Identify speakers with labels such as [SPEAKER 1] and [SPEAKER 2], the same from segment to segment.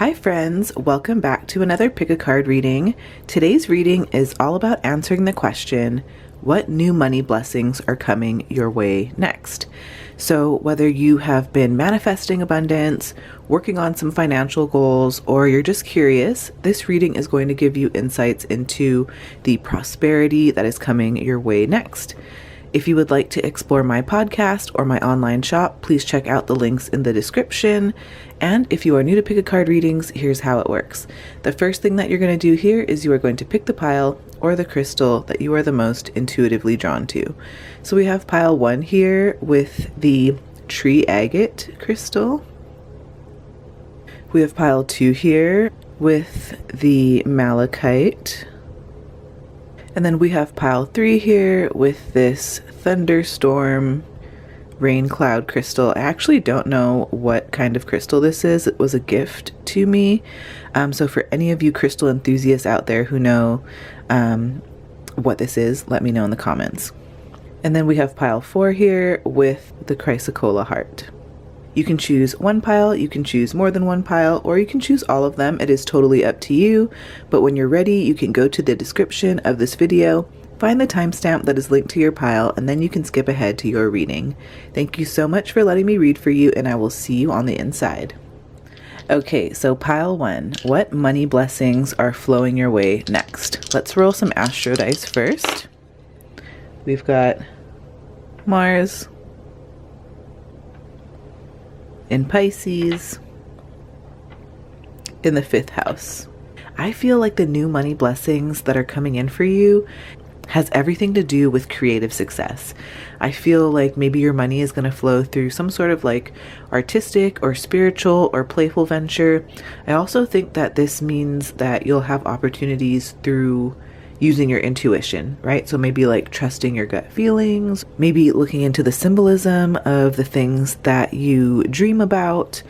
[SPEAKER 1] Hi friends, welcome back to another pick a card reading. Today's reading is all about answering the question, what new money blessings are coming your way next? So whether you have been manifesting abundance, working on some financial goals, or you're just curious, this reading is going to give you insights into the prosperity that is coming your way next. If you would like to explore my podcast or my online shop, please check out the links in the description. And if you are new to pick a card readings, here's how it works. The first thing that you're going to do here is you are going to pick the pile or the crystal that you are the most intuitively drawn to. So we have pile 1 here with the tree agate crystal. We have pile 2 here with the malachite. And then we have pile 3 here with this thunderstorm rain cloud crystal. I actually don't know what kind of crystal this is. It was a gift to me. So for any of you crystal enthusiasts out there who know what this is, let me know in the comments. And then we have pile 4 here with the Chrysocolla heart. You can choose one pile, you can choose more than one pile, or you can choose all of them. It is totally up to you. But when you're ready, you can go to the description of this video, find the timestamp that is linked to your pile, and then you can skip ahead to your reading. Thank you so much for letting me read for you, and I will see you on the inside. Okay, so pile 1, what money blessings are flowing your way next? Let's roll some astro dice first. We've got Mars in Pisces in the 5th house. I feel like the new money blessings that are coming in for you has everything to do with creative success. I feel like maybe your money is going to flow through some sort of like artistic or spiritual or playful venture. I also think that this means that you'll have opportunities through using your intuition, right? So maybe like trusting your gut feelings, maybe looking into the symbolism of the things that you dream about,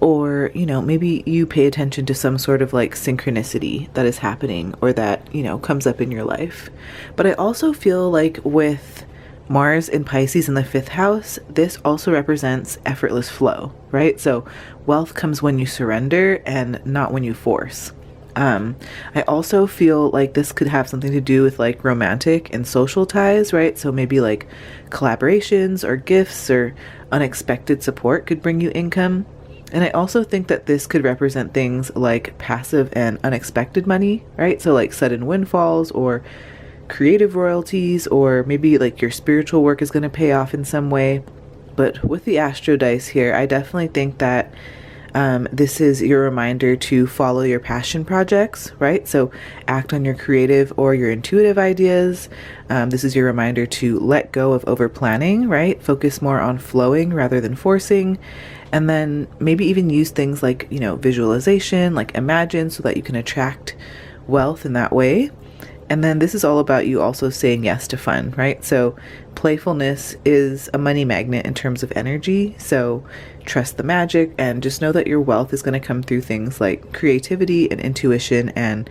[SPEAKER 1] or, maybe you pay attention to some sort of like synchronicity that is happening or that, comes up in your life. But I also feel like with Mars in Pisces in the 5th house, this also represents effortless flow, right? So wealth comes when you surrender and not when you force. I also feel like this could have something to do with like romantic and social ties, right? So maybe like collaborations or gifts or unexpected support could bring you income. And I also think that this could represent things like passive and unexpected money, right? So like sudden windfalls or creative royalties, or maybe like your spiritual work is going to pay off in some way. But with the astro dice here, I definitely think that this is your reminder to follow your passion projects, right? So act on your creative or your intuitive ideas. This is your reminder to let go of over planning, right? Focus more on flowing rather than forcing. And then maybe even use things like, visualization, like imagine, so that you can attract wealth in that way. And then this is all about you also saying yes to fun, right? So playfulness is a money magnet in terms of energy. So trust the magic and just know that your wealth is going to come through things like creativity and intuition and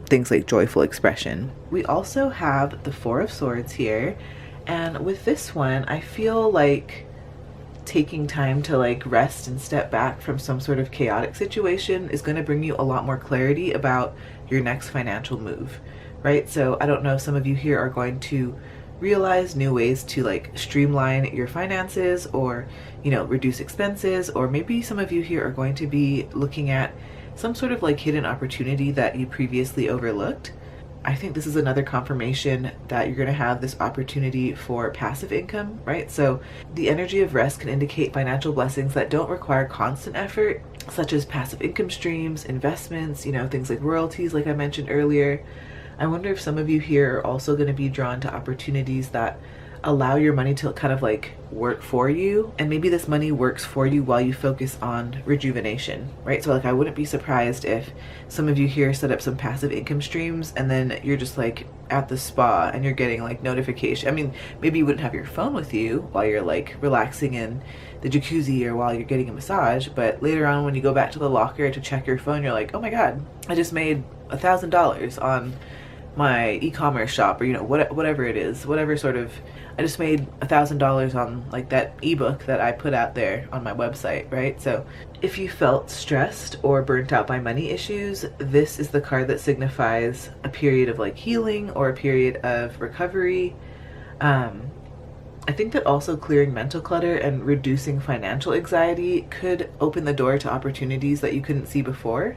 [SPEAKER 1] things like joyful expression. We also have the 4 of Swords here. And with this one, I feel like taking time to like rest and step back from some sort of chaotic situation is going to bring you a lot more clarity about your next financial move, right? So I don't know, some of you here are going to realize new ways to like streamline your finances or, reduce expenses, or maybe some of you here are going to be looking at some sort of like hidden opportunity that you previously overlooked. I think this is another confirmation that you're going to have this opportunity for passive income, right? So the energy of rest can indicate financial blessings that don't require constant effort, such as passive income streams, investments, things like royalties, like I mentioned earlier. I wonder if some of you here are also going to be drawn to opportunities that allow your money to kind of like work for you, and maybe this money works for you while you focus on rejuvenation, right? So like I wouldn't be surprised if some of you here set up some passive income streams and then you're just like at the spa and you're getting like notification. I mean, maybe you wouldn't have your phone with you while you're like relaxing in the jacuzzi or while you're getting a massage, but later on when you go back to the locker to check your phone, you're like, oh my god, I just made $1,000 on my e-commerce shop, or whatever it is, whatever sort of, I just made $1,000 on like that ebook that I put out there on my website, right? So if you felt stressed or burnt out by money issues, this is the card that signifies a period of like healing or a period of recovery. I think that also clearing mental clutter and reducing financial anxiety could open the door to opportunities that you couldn't see before,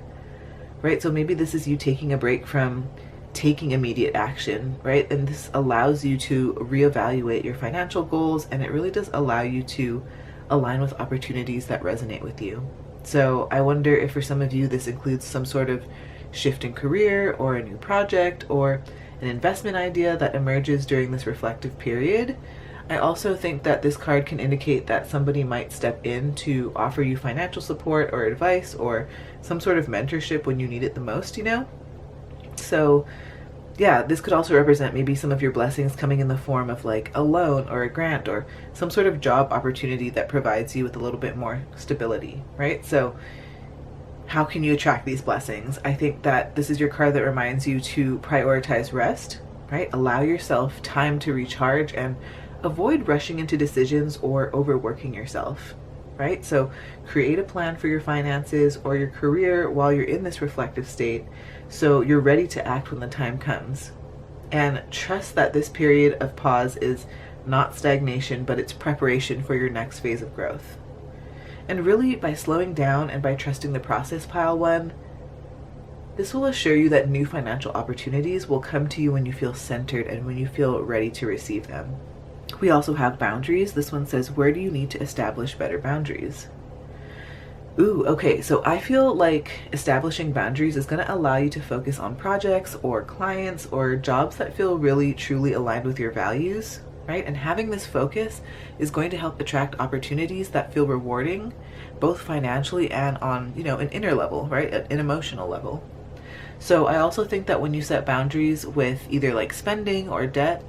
[SPEAKER 1] right? So maybe this is you taking a break from taking immediate action, right? And this allows you to reevaluate your financial goals, and it really does allow you to align with opportunities that resonate with you. So I wonder if for some of you this includes some sort of shift in career or a new project or an investment idea that emerges during this reflective period. I also think that this card can indicate that somebody might step in to offer you financial support or advice or some sort of mentorship when you need it the most, So yeah, this could also represent maybe some of your blessings coming in the form of like a loan or a grant or some sort of job opportunity that provides you with a little bit more stability, right? So how can you attract these blessings? I think that this is your card that reminds you to prioritize rest, right? Allow yourself time to recharge and avoid rushing into decisions or overworking yourself, right? So create a plan for your finances or your career while you're in this reflective state, so you're ready to act when the time comes. And trust that this period of pause is not stagnation, but it's preparation for your next phase of growth. And really, by slowing down and by trusting the process, Pile 1, this will assure you that new financial opportunities will come to you when you feel centered and when you feel ready to receive them. We also have boundaries. This one says, where do you need to establish better boundaries? Ooh, okay, so I feel like establishing boundaries is going to allow you to focus on projects or clients or jobs that feel really truly aligned with your values, right? And having this focus is going to help attract opportunities that feel rewarding, both financially and on, an inner level, right? An emotional level. So I also think that when you set boundaries with either like spending or debt,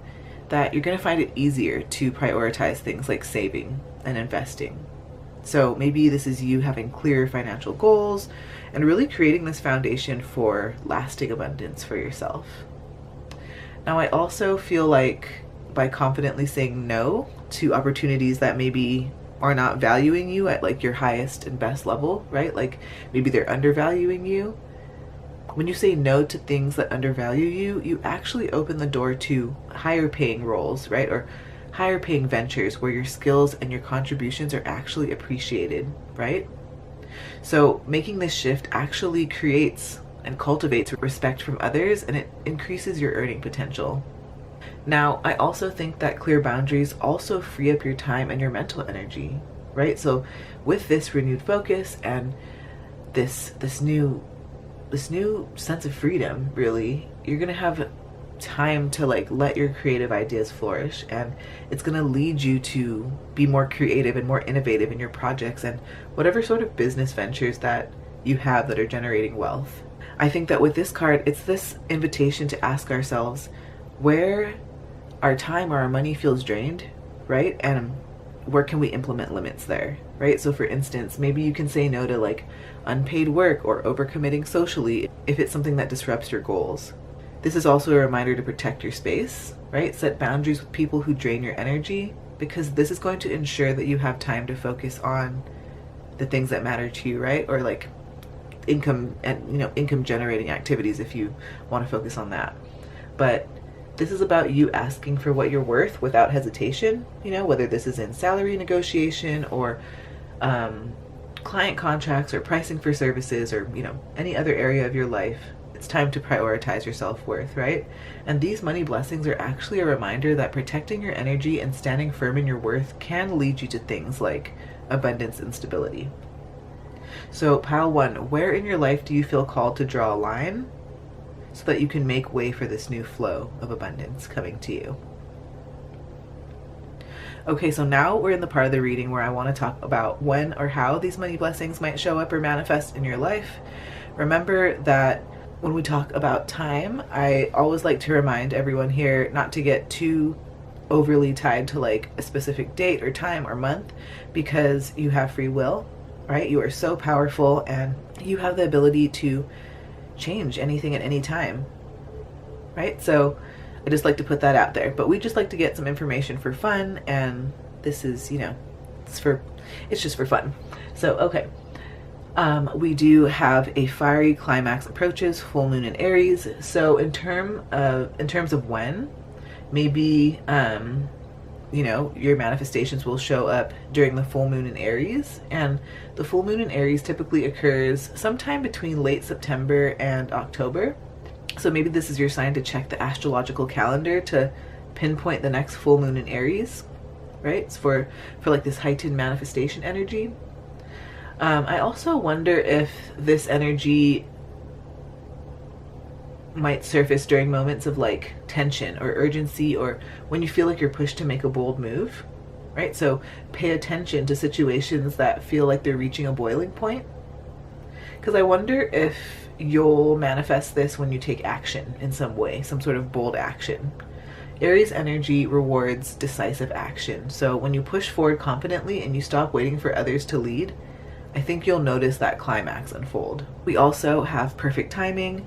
[SPEAKER 1] that you're going to find it easier to prioritize things like saving and investing. So maybe this is you having clear financial goals and really creating this foundation for lasting abundance for yourself. Now, I also feel like by confidently saying no to opportunities that maybe are not valuing you at like your highest and best level, right? Like maybe they're undervaluing you. When you say no to things that undervalue you, you actually open the door to higher paying roles, right? Or higher paying ventures where your skills and your contributions are actually appreciated, right? So making this shift actually creates and cultivates respect from others, and it increases your earning potential. Now, I also think that clear boundaries also free up your time and your mental energy, right? So with this renewed focus and this new sense of freedom, really, you're going to have time to like let your creative ideas flourish, and it's going to lead you to be more creative and more innovative in your projects and whatever sort of business ventures that you have that are generating wealth. I think that with this card, it's this invitation to ask ourselves where our time or our money feels drained, right? And where can we implement limits there, right? So for instance, maybe you can say no to like unpaid work or overcommitting socially if it's something that disrupts your goals. This is also a reminder to protect your space, right? Set boundaries with people who drain your energy, because this is going to ensure that you have time to focus on the things that matter to you, right? Or like income and, income generating activities if you want to focus on that. But this is about you asking for what you're worth without hesitation, whether this is in salary negotiation or client contracts or pricing for services or, any other area of your life. It's time to prioritize your self-worth, right? And these money blessings are actually a reminder that protecting your energy and standing firm in your worth can lead you to things like abundance and stability. So pile 1, where in your life do you feel called to draw a line so that you can make way for this new flow of abundance coming to you? Okay, so now we're in the part of the reading where I want to talk about when or how these money blessings might show up or manifest in your life. Remember that when we talk about time, I always like to remind everyone here not to get too overly tied to like a specific date or time or month, because you have free will, right? You are so powerful and you have the ability to change anything at any time, right? So I just like to put that out there. But we just like to get some information for fun, and this is, you know, it's just for fun. So, okay. We do have a fiery climax approaches, full moon in Aries. So in terms of when, maybe you know, your manifestations will show up during the full moon in Aries, and the full moon in Aries typically occurs sometime between late September and October. So maybe this is your sign to check the astrological calendar to pinpoint the next full moon in Aries, right? It's for like this heightened manifestation energy. I also wonder if this energy might surface during moments of like tension or urgency, or when you feel like you're pushed to make a bold move, right? So pay attention to situations that feel like they're reaching a boiling point, because I wonder if you'll manifest this when you take action in some way, some sort of bold action. Aries energy rewards decisive action. So when you push forward confidently and you stop waiting for others to lead, I think you'll notice that climax unfold. We also have perfect timing.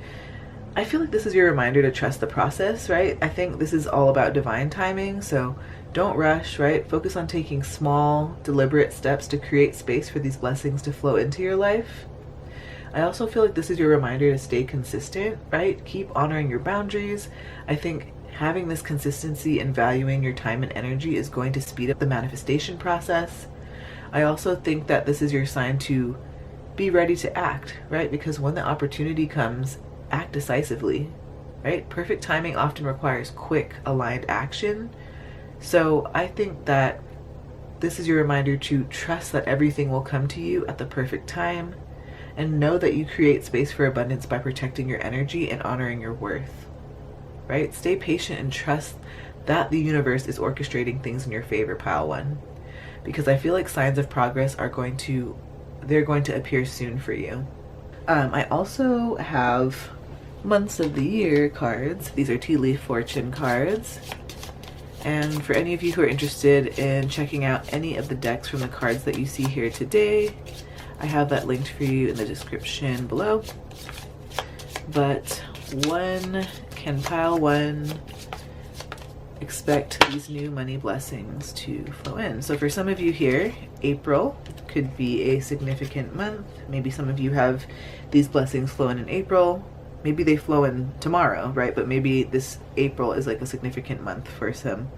[SPEAKER 1] I feel like this is your reminder to trust the process, right? I think this is all about divine timing, so don't rush, right? Focus on taking small, deliberate steps to create space for these blessings to flow into your life. I also feel like this is your reminder to stay consistent, right? Keep honoring your boundaries. I think having this consistency and valuing your time and energy is going to speed up the manifestation process. I also think that this is your sign to be ready to act, right? Because when the opportunity comes, act decisively, right? Perfect timing often requires quick, aligned action. So I think that this is your reminder to trust that everything will come to you at the perfect time, and know that you create space for abundance by protecting your energy and honoring your worth, right? Stay patient and trust that the universe is orchestrating things in your favor, pile one. Because I feel like signs of progress are going to appear soon for you. I also have months of the year cards. These are tea leaf fortune cards. And for any of you who are interested in checking out any of the decks from the cards that you see here today, I have that linked for you in the description below. But one can pile one expect these new money blessings to flow in. So for some of you here, April could be a significant month. Maybe some of you have these blessings flow in April. Maybe they flow in tomorrow, right? But maybe this April is like a significant month for some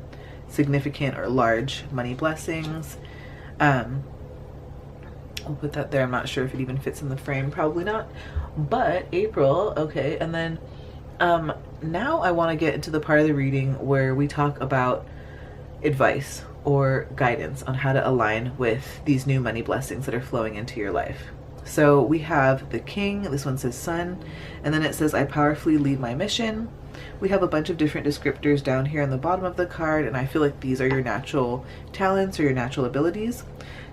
[SPEAKER 1] significant or large money blessings. I'll put that there. I'm not sure if it even fits in the frame. Probably not. But April, okay. And then now I want to get into the part of the reading where we talk about advice or guidance on how to align with these new money blessings that are flowing into your life. So we have the King. This one says Sun, and then it says I powerfully lead my mission. We have a bunch of different descriptors down here on the bottom of the card, and I feel like these are your natural talents or your natural abilities.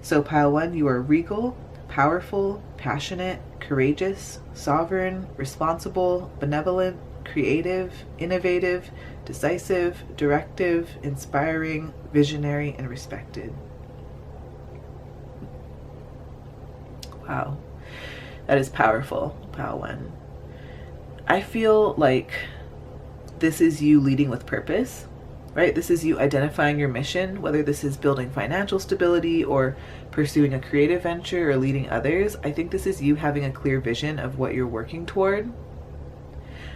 [SPEAKER 1] So pile one, you are regal, powerful, passionate, courageous, sovereign, responsible, benevolent, creative, innovative, decisive, directive, inspiring, visionary, and respected. Wow, that is powerful, pile one. I feel like this is you leading with purpose, right? This is you identifying your mission, whether this is building financial stability or pursuing a creative venture or leading others. I think this is you having a clear vision of what you're working toward.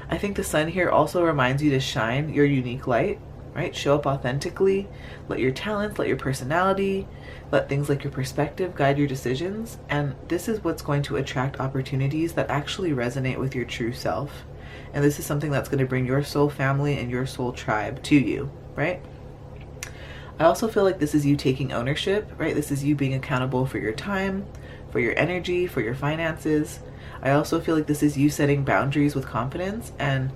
[SPEAKER 1] I think the Sun here also reminds you to shine your unique light, right? Show up authentically, let your talents, let your personality, let things like your perspective guide your decisions. And this is what's going to attract opportunities that actually resonate with your true self. And this is something that's going to bring your soul family and your soul tribe to you, right? I also feel like this is you taking ownership, right? This is you being accountable for your time, for your energy, for your finances. I also feel like this is you setting boundaries with confidence and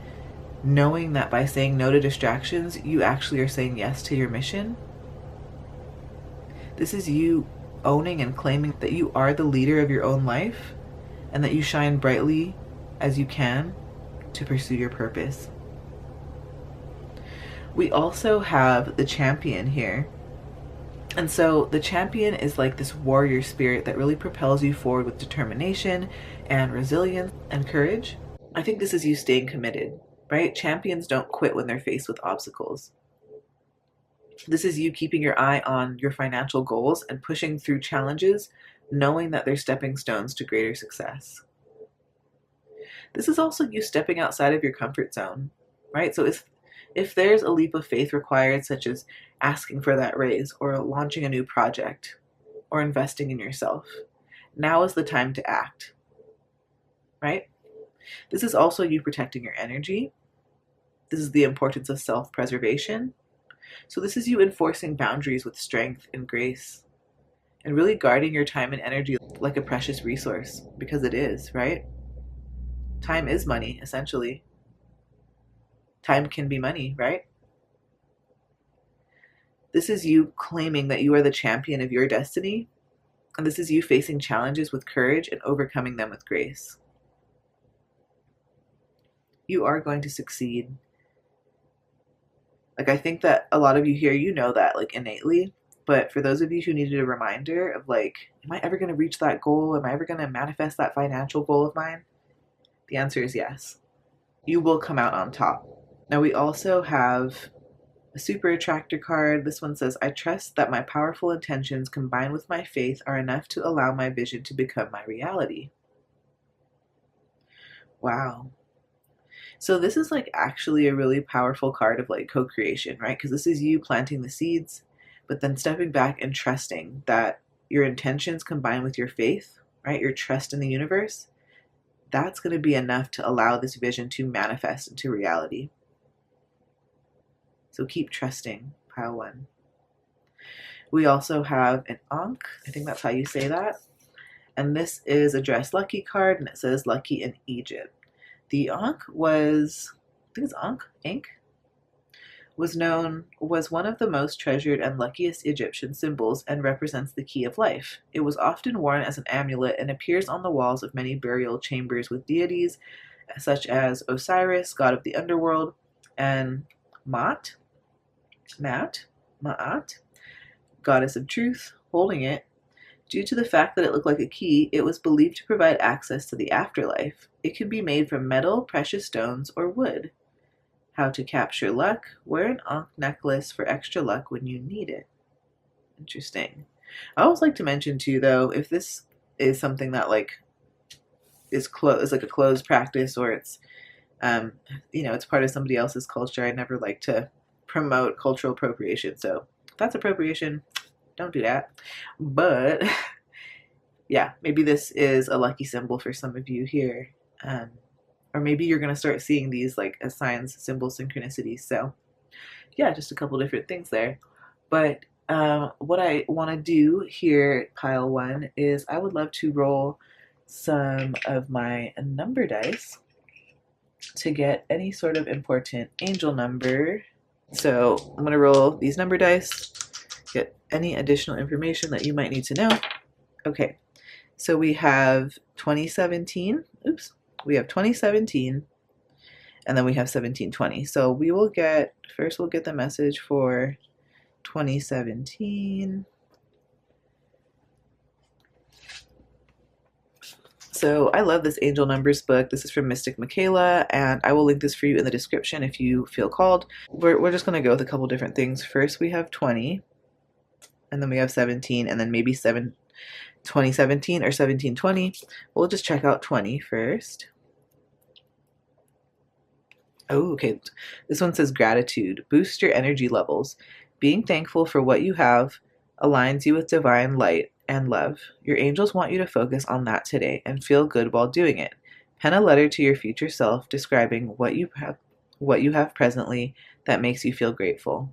[SPEAKER 1] knowing that by saying no to distractions, you actually are saying yes to your mission. This is you owning and claiming that you are the leader of your own life and that you shine brightly as you can to pursue your purpose. We also have the Champion here. And so the Champion is like this warrior spirit that really propels you forward with determination and resilience and courage. I think this is you staying committed, right? Champions don't quit when they're faced with obstacles. This is you keeping your eye on your financial goals and pushing through challenges, knowing that they're stepping stones to greater success. This is also you stepping outside of your comfort zone, right? So if there's a leap of faith required, such as asking for that raise or launching a new project or investing in yourself, now is the time to act, right? This is also you protecting your energy. This is the importance of self-preservation. So this is you enforcing boundaries with strength and grace and really guarding your time and energy like a precious resource, because it is, right? Time is money, essentially. Time can be money, right? This is you claiming that you are the champion of your destiny, and this is you facing challenges with courage and overcoming them with grace. You are going to succeed. Like, I think that a lot of you here, you know that, like, innately. But for those of you who needed a reminder of, like, am I ever going to reach that goal? Am I ever going to manifest that financial goal of mine? The answer is yes. You will come out on top. Now, we also have a super attractor card. This one says, I trust that my powerful intentions combined with my faith are enough to allow my vision to become my reality. Wow. So this is like actually a really powerful card of like co-creation, right? Because this is you planting the seeds, but then stepping back and trusting that your intentions combined with your faith, right? Your trust in the universe, that's going to be enough to allow this vision to manifest into reality. So keep trusting, pile one. We also have an Ankh. I think that's how you say that. And this is a Dress Lucky card, and it says Lucky in Egypt. The Ankh was, I think it's Ankh, was one of the most treasured and luckiest Egyptian symbols and represents the key of life. It was often worn as an amulet and appears on the walls of many burial chambers with deities such as Osiris, god of the underworld, and Maat, goddess of truth, holding it. Due to the fact that it looked like a key, it was believed to provide access to the afterlife. It can be made from metal, precious stones, or wood. How to capture luck. Wear an Ankh necklace for extra luck when you need it. Interesting. I always like to mention too, though, if this is something that like is like a closed practice, or it's it's part of somebody else's culture, I never like to promote cultural appropriation. So if that's appropriation, don't do that. But yeah, maybe this is a lucky symbol for some of you here. Or maybe you're going to start seeing these like as signs, symbols, synchronicities. So yeah, just a couple different things there. But what I want to do here, pile one, is I would love to roll some of my number dice to get any sort of important angel number. So I'm going to roll these number dice, get any additional information that you might need to know. Okay, so we have 2017. Oops. We have 2017, and then we have 1720. So we will get, first we'll get the message for 2017. So I love this Angel Numbers book. This is from Mystic Michaela, and I will link this for you in the description if you feel called. We're just going to go with a couple different things. First we have 20, and then we have 17, and then maybe 2017 or 1720. We'll just check out 20 first. Oh, okay. This one says gratitude. Boost your energy levels. Being thankful for what you have aligns you with divine light and love. Your angels want you to focus on that today and feel good while doing it. Pen a letter to your future self describing what you have presently that makes you feel grateful.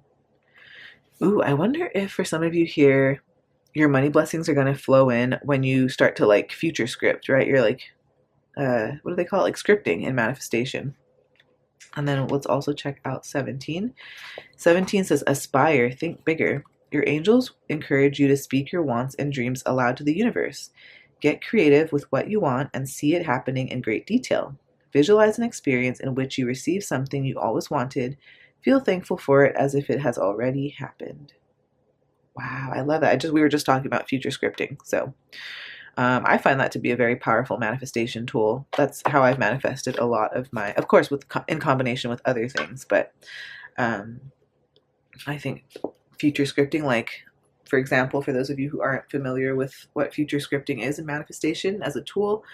[SPEAKER 1] Ooh, I wonder if for some of you here, your money blessings are going to flow in when you start to like future script, right? You're like, what do they call it? Like scripting and manifestation. And then let's also check out 17. 17 says, aspire, think bigger. Your angels encourage you to speak your wants and dreams aloud to the universe. Get creative with what you want and see it happening in great detail. Visualize an experience in which you receive something you always wanted. Feel thankful for it as if it has already happened. Wow, I love that. We were just talking about future scripting. So, I find that to be a very powerful manifestation tool. That's how I've manifested a lot of my, of course, in combination with other things, but I think future scripting, like, for example, for those of you who aren't familiar with what future scripting is in manifestation as a tool,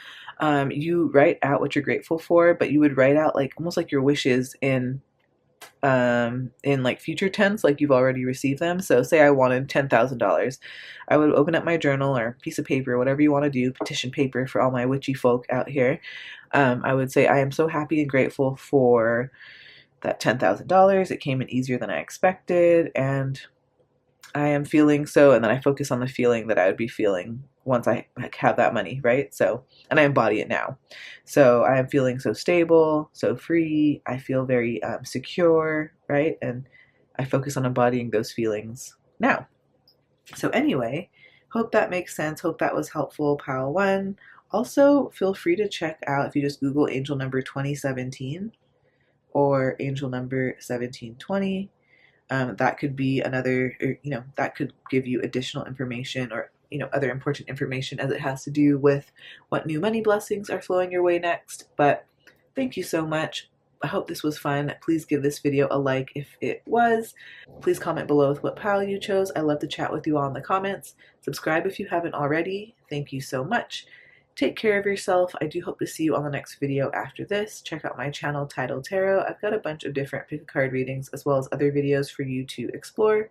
[SPEAKER 1] you write out what you're grateful for, but you would write out like almost like your wishes in like future tense, like you've already received them. So say I wanted $10,000, I would open up my journal or piece of paper, whatever you want to do, petition paper for all my witchy folk out here. I would say, I am so happy and grateful for that $10,000. It came in easier than I expected, and I am feeling so, and then I focus on the feeling that I would be feeling once I have that money, right? So, and I embody it now. So I am feeling so stable, so free. I feel very secure, right? And I focus on embodying those feelings now. So anyway, hope that makes sense. Hope that was helpful, pile one. Also, feel free to check out, if you just Google angel number 2017 or angel number 1720. That could be another, that could give you additional information, or, other important information as it has to do with what new money blessings are flowing your way next. But thank you so much. I hope this was fun. Please give this video a like if it was. Please comment below with what pile you chose. I love to chat with you all in the comments. Subscribe if you haven't already. Thank you so much. Take care of yourself. I do hope to see you on the next video after this. Check out my channel, Tidal Tarot. I've got a bunch of different pick a card readings as well as other videos for you to explore.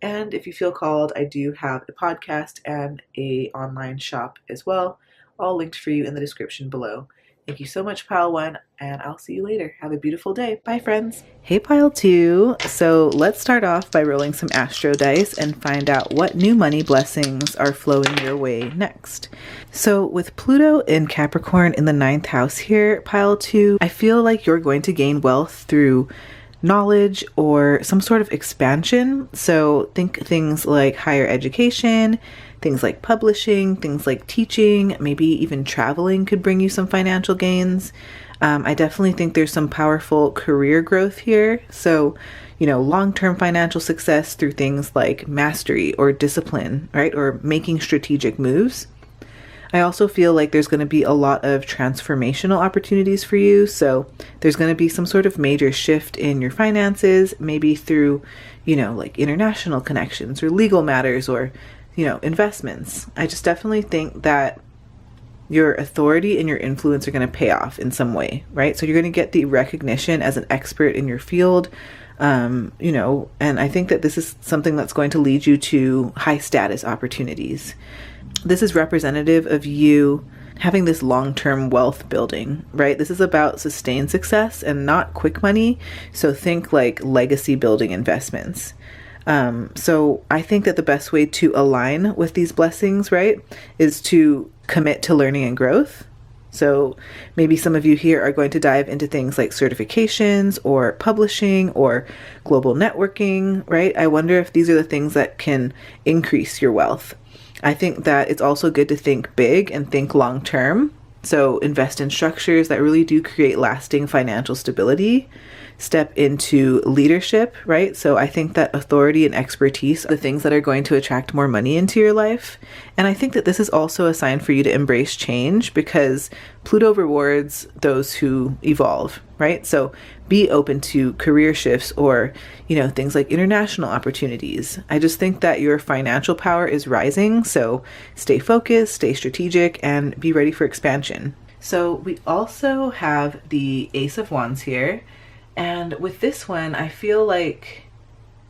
[SPEAKER 1] And if you feel called, I do have a podcast and an online shop as well, all linked for you in the description below. Thank you so much, Pile 1, and I'll see you later. Have a beautiful day. Bye, friends. Hey, Pile 2. So let's start off by rolling some Astro Dice and find out what new money blessings are flowing your way next. So with Pluto in Capricorn in the 9th house here, Pile 2, I feel like you're going to gain wealth through knowledge or some sort of expansion. So think things like higher education, things like publishing, things like teaching, maybe even traveling could bring you some financial gains. I definitely think there's some powerful career growth here. So, long-term financial success through things like mastery or discipline, right? Or making strategic moves. I also feel like there's going to be a lot of transformational opportunities for you. So there's going to be some sort of major shift in your finances, maybe through, like international connections or legal matters or investments. I just definitely think that your authority and your influence are going to pay off in some way, right? So you're going to get the recognition as an expert in your field, and I think that this is something that's going to lead you to high status opportunities. This is representative of you having this long-term wealth building, right? This is about sustained success and not quick money. So think like legacy building investments. So I think that the best way to align with these blessings, right, is to commit to learning and growth. So maybe some of you here are going to dive into things like certifications or publishing or global networking, right? I wonder if these are the things that can increase your wealth. I think that it's also good to think big and think long term. So invest in structures that really do create lasting financial stability. Step into leadership, right? So I think that authority and expertise are the things that are going to attract more money into your life. And I think that this is also a sign for you to embrace change, because Pluto rewards those who evolve, right? So be open to career shifts or, things like international opportunities. I just think that your financial power is rising. So stay focused, stay strategic, and be ready for expansion. So we also have the Ace of Wands here. And with this one, I feel like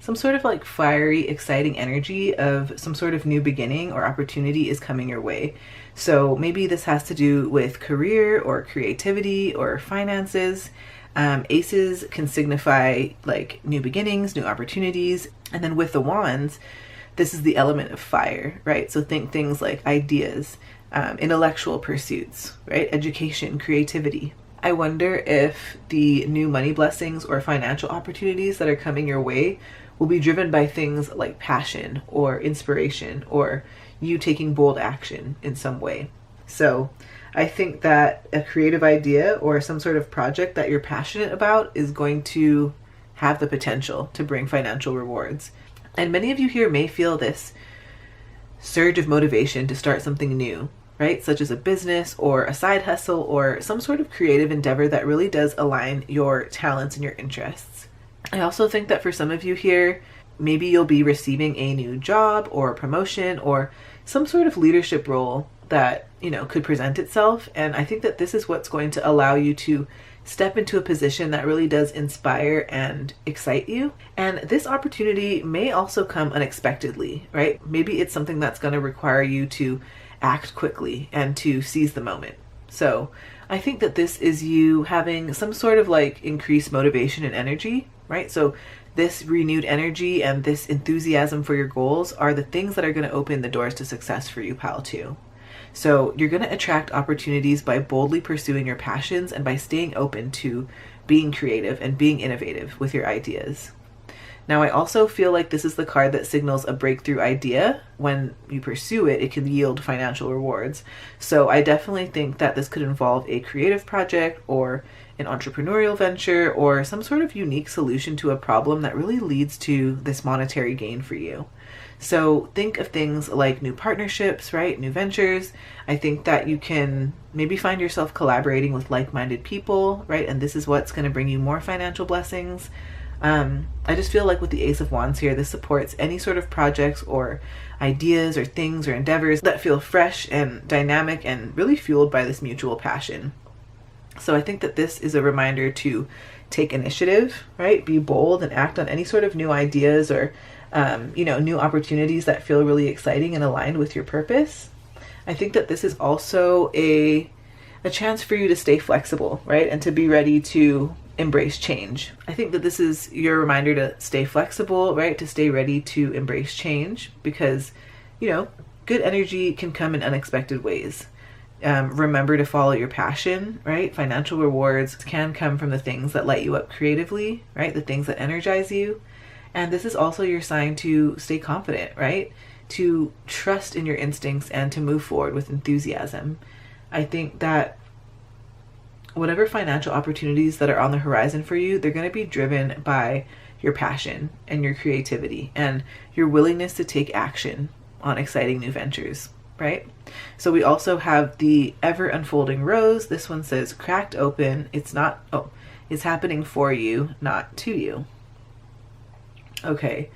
[SPEAKER 1] some sort of like fiery, exciting energy of some sort of new beginning or opportunity is coming your way. So maybe this has to do with career or creativity or finances. Aces can signify like new beginnings, new opportunities. And then with the wands, this is the element of fire, right? So think things like ideas, intellectual pursuits, right? Education, creativity. I wonder if the new money blessings or financial opportunities that are coming your way will be driven by things like passion or inspiration or you taking bold action in some way. So I think that a creative idea or some sort of project that you're passionate about is going to have the potential to bring financial rewards. And many of you here may feel this surge of motivation to start something new, right? Such as a business or a side hustle or some sort of creative endeavor that really does align your talents and your interests. I also think that for some of you here, maybe you'll be receiving a new job or a promotion or some sort of leadership role that, could present itself. And I think that this is what's going to allow you to step into a position that really does inspire and excite you. And this opportunity may also come unexpectedly, right? Maybe it's something that's going to require you to act quickly and to seize the moment. So I think that this is you having some sort of increased motivation and energy, right? So this renewed energy and this enthusiasm for your goals are the things that are going to open the doors to success for you, pile 2. So you're going to attract opportunities by boldly pursuing your passions and by staying open to being creative and being innovative with your ideas. Now, I also feel like this is the card that signals a breakthrough idea. When you pursue it, it can yield financial rewards. So I definitely think that this could involve a creative project or an entrepreneurial venture or some sort of unique solution to a problem that really leads to this monetary gain for you. So think of things like new partnerships, right? New ventures. I think that you can maybe find yourself collaborating with like-minded people, right? And this is what's going to bring you more financial blessings. I just feel like with the Ace of Wands here, this supports any sort of projects or ideas or things or endeavors that feel fresh and dynamic and really fueled by this mutual passion. So I think that this is a reminder to take initiative, right? Be bold and act on any sort of new ideas or, new opportunities that feel really exciting and aligned with your purpose. I think that this is also a chance for you to stay flexible, right? And to be ready to embrace change. I think that this is your reminder to stay flexible, right? To stay ready to embrace change because, good energy can come in unexpected ways. Remember to follow your passion, right? Financial rewards can come from the things that light you up creatively, right? The things that energize you. And this is also your sign to stay confident, right? To trust in your instincts and to move forward with enthusiasm. I think that whatever financial opportunities that are on the horizon for you, they're going to be driven by your passion and your creativity and your willingness to take action on exciting new ventures, right? So we also have the ever unfolding rose. This one says cracked open. It's happening for you, not to you. Okay.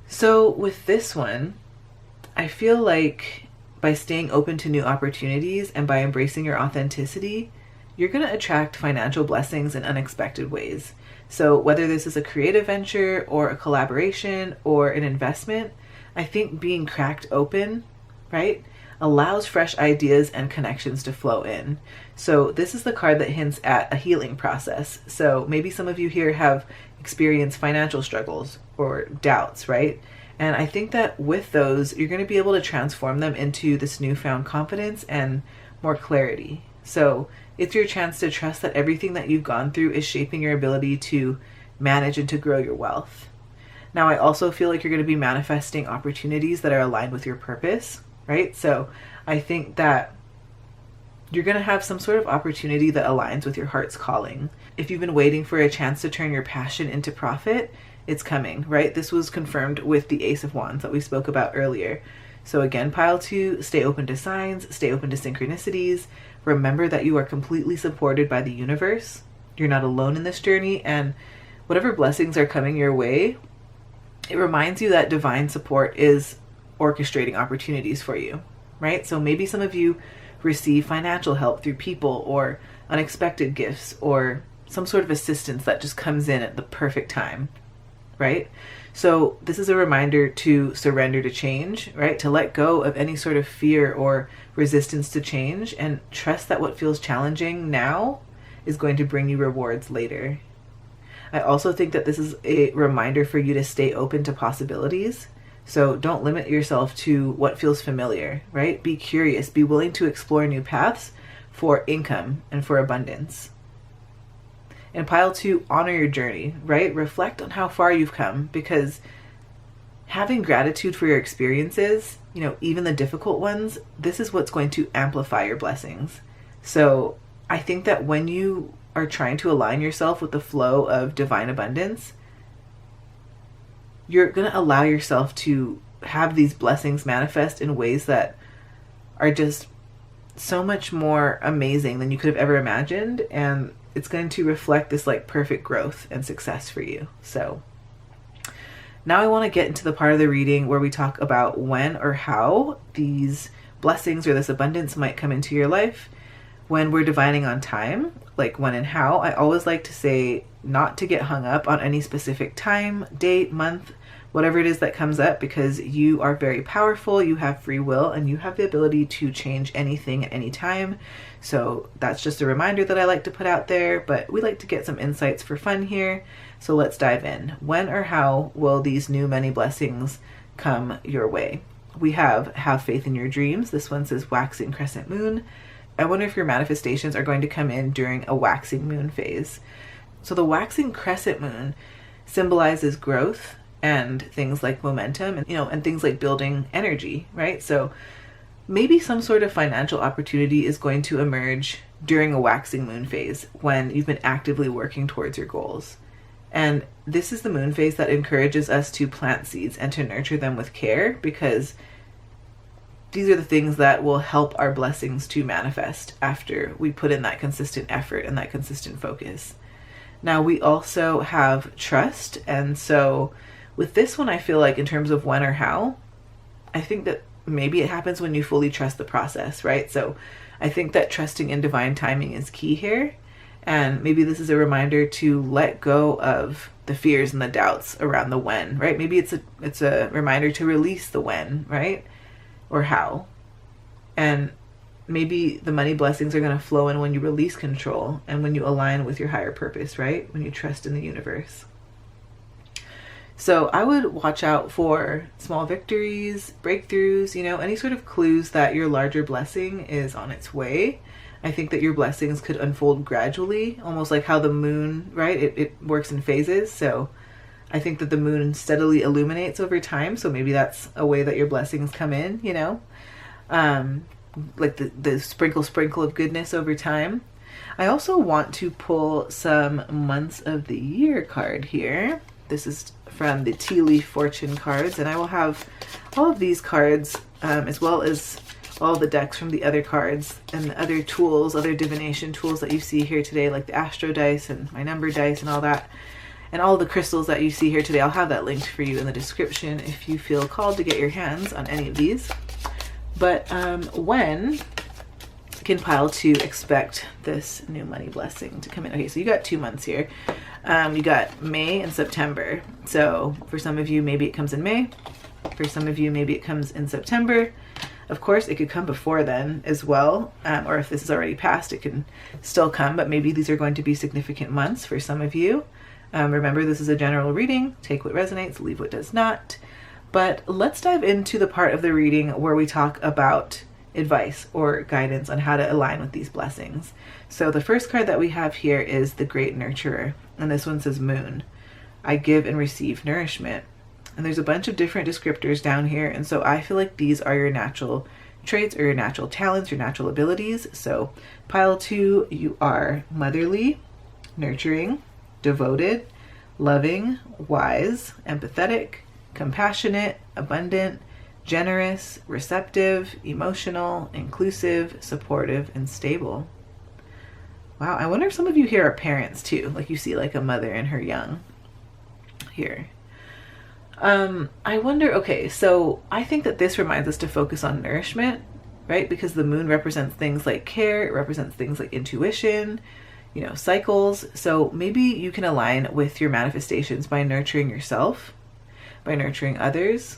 [SPEAKER 1] So with this one, I feel like by staying open to new opportunities and by embracing your authenticity, you're going to attract financial blessings in unexpected ways. So whether this is a creative venture or a collaboration or an investment, I think being cracked open, right, allows fresh ideas and connections to flow in. So this is the card that hints at a healing process. So maybe some of you here have experienced financial struggles or doubts, right? And I think that with those, you're going to be able to transform them into this newfound confidence and more clarity. So it's your chance to trust that everything that you've gone through is shaping your ability to manage and to grow your wealth. Now, I also feel like you're going to be manifesting opportunities that are aligned with your purpose, right? So I think that you're going to have some sort of opportunity that aligns with your heart's calling. If you've been waiting for a chance to turn your passion into profit, it's coming, right? This was confirmed with the Ace of Wands that we spoke about earlier. So again, pile 2, stay open to signs, stay open to synchronicities. Remember that you are completely supported by the universe. You're not alone in this journey, and whatever blessings are coming your way, it reminds you that divine support is orchestrating opportunities for you, right? So maybe some of you receive financial help through people or unexpected gifts or some sort of assistance that just comes in at the perfect time, right? So this is a reminder to surrender to change, right? To let go of any sort of fear or resistance to change and trust that what feels challenging now is going to bring you rewards later. I also think that this is a reminder for you to stay open to possibilities. So don't limit yourself to what feels familiar, right? Be curious, be willing to explore new paths for income and for abundance. And pile 2, honor your journey, right? Reflect on how far you've come, because having gratitude for your experiences, even the difficult ones, this is what's going to amplify your blessings. So I think that when you are trying to align yourself with the flow of divine abundance, you're going to allow yourself to have these blessings manifest in ways that are just so much more amazing than you could have ever imagined, and it's going to reflect this like perfect growth and success for you. So now I want to get into the part of the reading where we talk about when or how these blessings or this abundance might come into your life. When we're divining on time, like when and how, I always like to say not to get hung up on any specific time, date, month, whatever it is that comes up, because you are very powerful, you have free will, and you have the ability to change anything at any time. So that's just a reminder that I like to put out there, but we like to get some insights for fun here. So let's dive in. When or how will these new money blessings come your way? We have faith in your dreams. This one says waxing crescent moon. I wonder if your manifestations are going to come in during a waxing moon phase. So the waxing crescent moon symbolizes growth and things like momentum and, and things like building energy, right? So maybe some sort of financial opportunity is going to emerge during a waxing moon phase when you've been actively working towards your goals. And this is the moon phase that encourages us to plant seeds and to nurture them with care, because these are the things that will help our blessings to manifest after we put in that consistent effort and that consistent focus. Now, we also have trust. And so with this one, I feel like in terms of when or how, I think that maybe it happens when you fully trust the process, right? So I think that trusting in divine timing is key here. And maybe this is a reminder to let go of the fears and the doubts around the when, right? Maybe it's a reminder to release the when, right? Or how. And maybe the money blessings are going to flow in when you release control and when you align with your higher purpose, right? When you trust in the universe. So I would watch out for small victories, breakthroughs, any sort of clues that your larger blessing is on its way. I think that your blessings could unfold gradually, almost like how the moon, right? It works in phases. So I think that the moon steadily illuminates over time. So maybe that's a way that your blessings come in, like the sprinkle of goodness over time. I also want to pull some months of the year card here. This is from the Tea Leaf Fortune cards, and I will have all of these cards as well as all the decks from the other cards and the other tools, other divination tools that you see here today, like the Astro Dice and my number dice and all that. And all the crystals that you see here today, I'll have that linked for you in the description if you feel called to get your hands on any of these. But when can pile to expect this new money blessing to come in? Okay, so you got 2 months here. You got May and September. So for some of you, maybe it comes in May. For some of you, maybe it comes in September. Of course, it could come before then as well. Or if this is already passed, it can still come. But maybe these are going to be significant months for some of you. Remember, this is a general reading. Take what resonates, leave what does not. But let's dive into the part of the reading where we talk about advice or guidance on how to align with these blessings. So the first card that we have here is the Great Nurturer. And this one says Moon. I give and receive nourishment. And there's a bunch of different descriptors down here. And so I feel like these are your natural traits or your natural talents, your natural abilities. So pile 2, you are motherly, nurturing, devoted, loving, wise, empathetic, compassionate, abundant, generous, receptive, emotional, inclusive, supportive, and stable. Wow, I wonder if some of you here are parents too. Like you see like a mother and her young here. I wonder, okay, so I think that this reminds us to focus on nourishment, right? Because the moon represents things like care, it represents things like intuition, cycles. So maybe you can align with your manifestations by nurturing yourself, by nurturing others,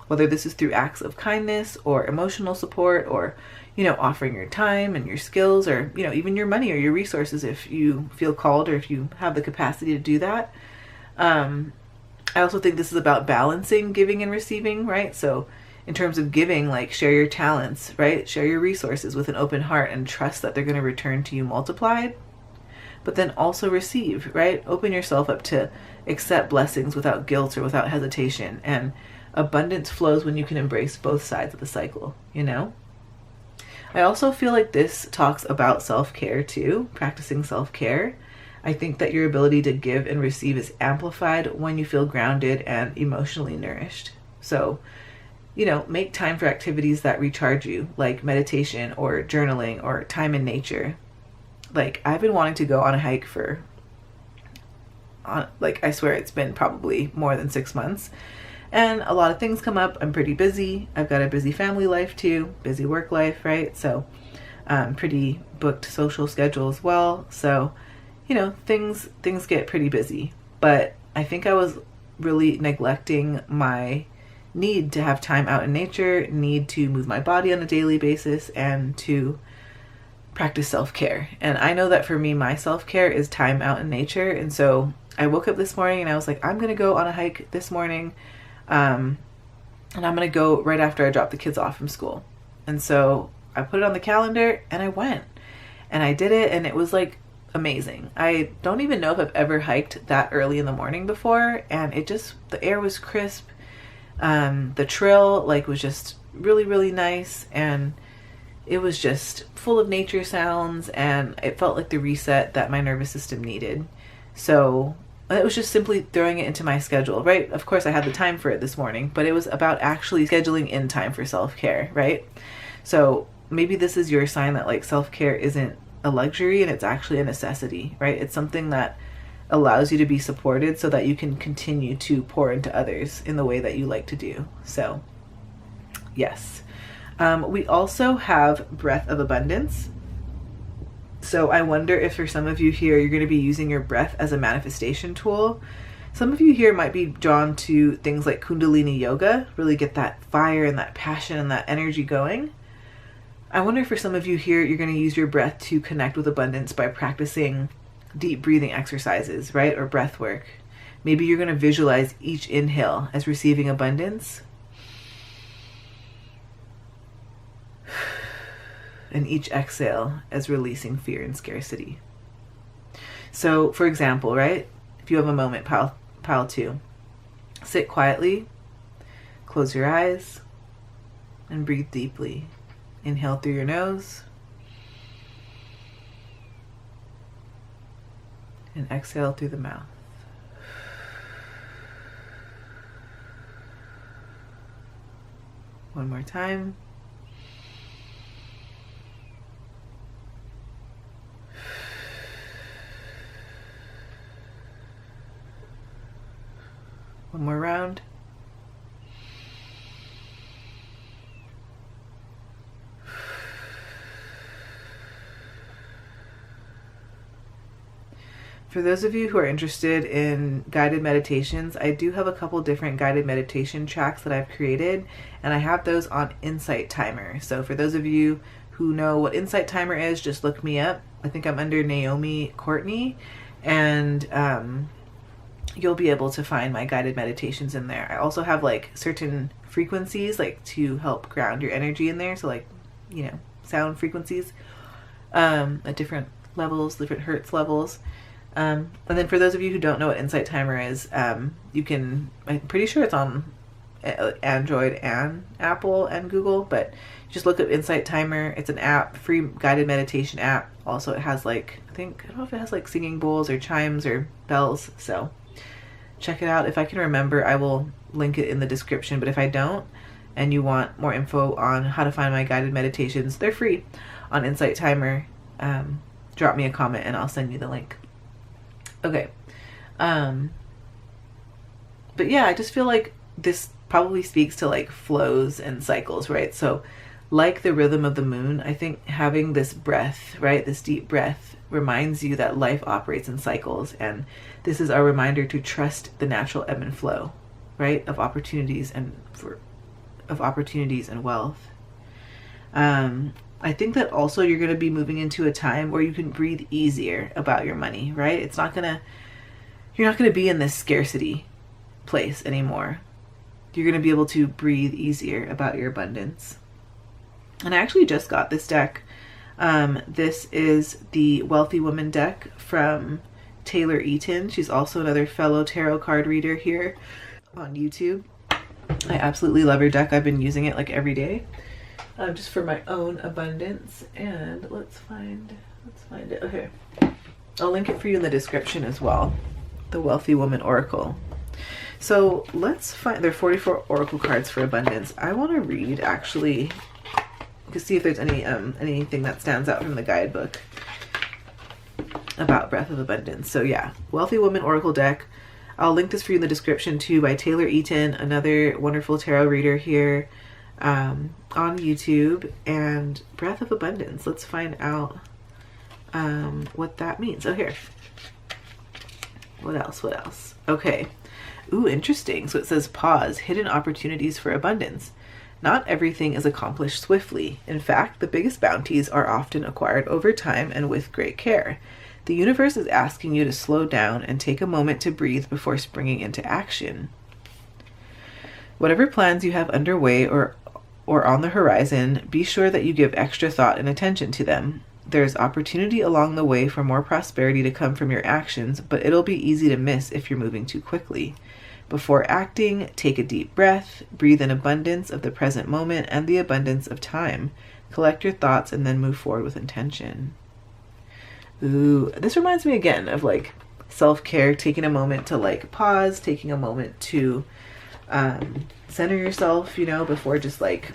[SPEAKER 1] whether this is through acts of kindness or emotional support or, offering your time and your skills or, even your money or your resources if you feel called or if you have the capacity to do that. I also think this is about balancing giving and receiving, right? So in terms of giving, like share your talents, right? Share your resources with an open heart and trust that they're going to return to you multiplied. But then also receive, right? Open yourself up to accept blessings without guilt or without hesitation. And abundance flows when you can embrace both sides of the cycle, I also feel like this talks about self-care too, practicing self-care. I think that your ability to give and receive is amplified when you feel grounded and emotionally nourished. So you know, make time for activities that recharge you, like meditation or journaling or time in nature. Like, I've been wanting to go on a hike for, like, I swear it's been probably more than 6 months. And a lot of things come up. I'm pretty busy. I've got a busy family life too, busy work life, right? So, pretty booked social schedule as well. So, you know, things get pretty busy. But I think I was really neglecting my need to have time out in nature, need to move my body on a daily basis, and to practice self-care. And I know that for me, my self-care is time out in nature. And so I woke up this morning and I was like, I'm going to go on a hike this morning. And I'm going to go right after I drop the kids off from school. And so I put it on the calendar and I went and I did it. And it was like amazing. I don't even know if I've ever hiked that early in the morning before. And it just, the air was crisp. The trail like was just really, really nice. And it was just full of nature sounds. And it felt like the reset that my nervous system needed. So it was just simply throwing it into my schedule, right? Of course, I had the time for it this morning, but it was about actually scheduling in time for self-care, right? So maybe this is your sign that like self-care isn't a luxury and it's actually a necessity, right? It's something that allows you to be supported so that you can continue to pour into others in the way that you like to do. So yes. We also have breath of abundance. So I wonder if for some of you here, you're going to be using your breath as a manifestation tool. Some of you here might be drawn to things like Kundalini yoga, really get that fire and that passion and that energy going. I wonder if for some of you here, you're going to use your breath to connect with abundance by practicing deep breathing exercises, right? Or breath work. Maybe you're going to visualize each inhale as receiving abundance and each exhale as releasing fear and scarcity. So, for example, right? If you have a moment, pile 2. Sit quietly, close your eyes, and breathe deeply. Inhale through your nose, and exhale through the mouth. One more time. One more round. For those of you who are interested in guided meditations, I do have a couple different guided meditation tracks that I've created, and I have those on Insight Timer. So for those of you who know what Insight Timer is, just look me up. I think I'm under Naomi Courtney, and you'll be able to find my guided meditations in there. I also have like certain frequencies like to help ground your energy in there. So like, you know, sound frequencies at different levels, different hertz levels. And then for those of you who don't know what Insight Timer is, you can, I'm pretty sure it's on Android and Apple and Google, but just look up Insight Timer. It's an app, free guided meditation app. Also, it has like, I don't know if it has like singing bowls or chimes or bells. So check it out. If I can remember, I will link it in the description. But if I don't, and you want more info on how to find my guided meditations, they're free on Insight Timer. Drop me a comment and I'll send you the link. Okay. But yeah, I just feel like this probably speaks to like flows and cycles, right? So like the rhythm of the moon, I think having this breath, right? This deep breath reminds you that life operates in cycles. And this is our reminder to trust the natural ebb and flow, right? Of opportunities and wealth. I think that also you're going to be moving into a time where you can breathe easier about your money, right? You're not going to be in this scarcity place anymore. You're going to be able to breathe easier about your abundance. And I actually just got this deck. This is the Wealthy Woman deck from Taylor Eaton. She's also another fellow tarot card reader here on YouTube. I absolutely love her deck. I've been using it like every day. Just for my own abundance. And let's find it. Okay. I'll link it for you in the description as well. The Wealthy Woman Oracle. So let's find, there are 44 oracle cards for abundance. I want to read actually to see if there's anything that stands out from the guidebook about Breath of Abundance. So yeah, Wealthy Woman Oracle deck. I'll link this for you in the description too, by Taylor Eaton, another wonderful tarot reader here on YouTube. And Breath of Abundance. Let's find out what that means. Oh, here. What else? What else? Okay. Ooh, interesting. So it says pause, hidden opportunities for abundance. Not everything is accomplished swiftly. In fact, the biggest bounties are often acquired over time and with great care. The universe is asking you to slow down and take a moment to breathe before springing into action. Whatever plans you have underway or on the horizon, be sure that you give extra thought and attention to them. There's opportunity along the way for more prosperity to come from your actions, but it'll be easy to miss if you're moving too quickly. Before acting, take a deep breath, breathe in abundance of the present moment and the abundance of time. Collect your thoughts and then move forward with intention. Ooh, this reminds me again of like self-care, taking a moment to like pause, taking a moment to center yourself, you know, before just like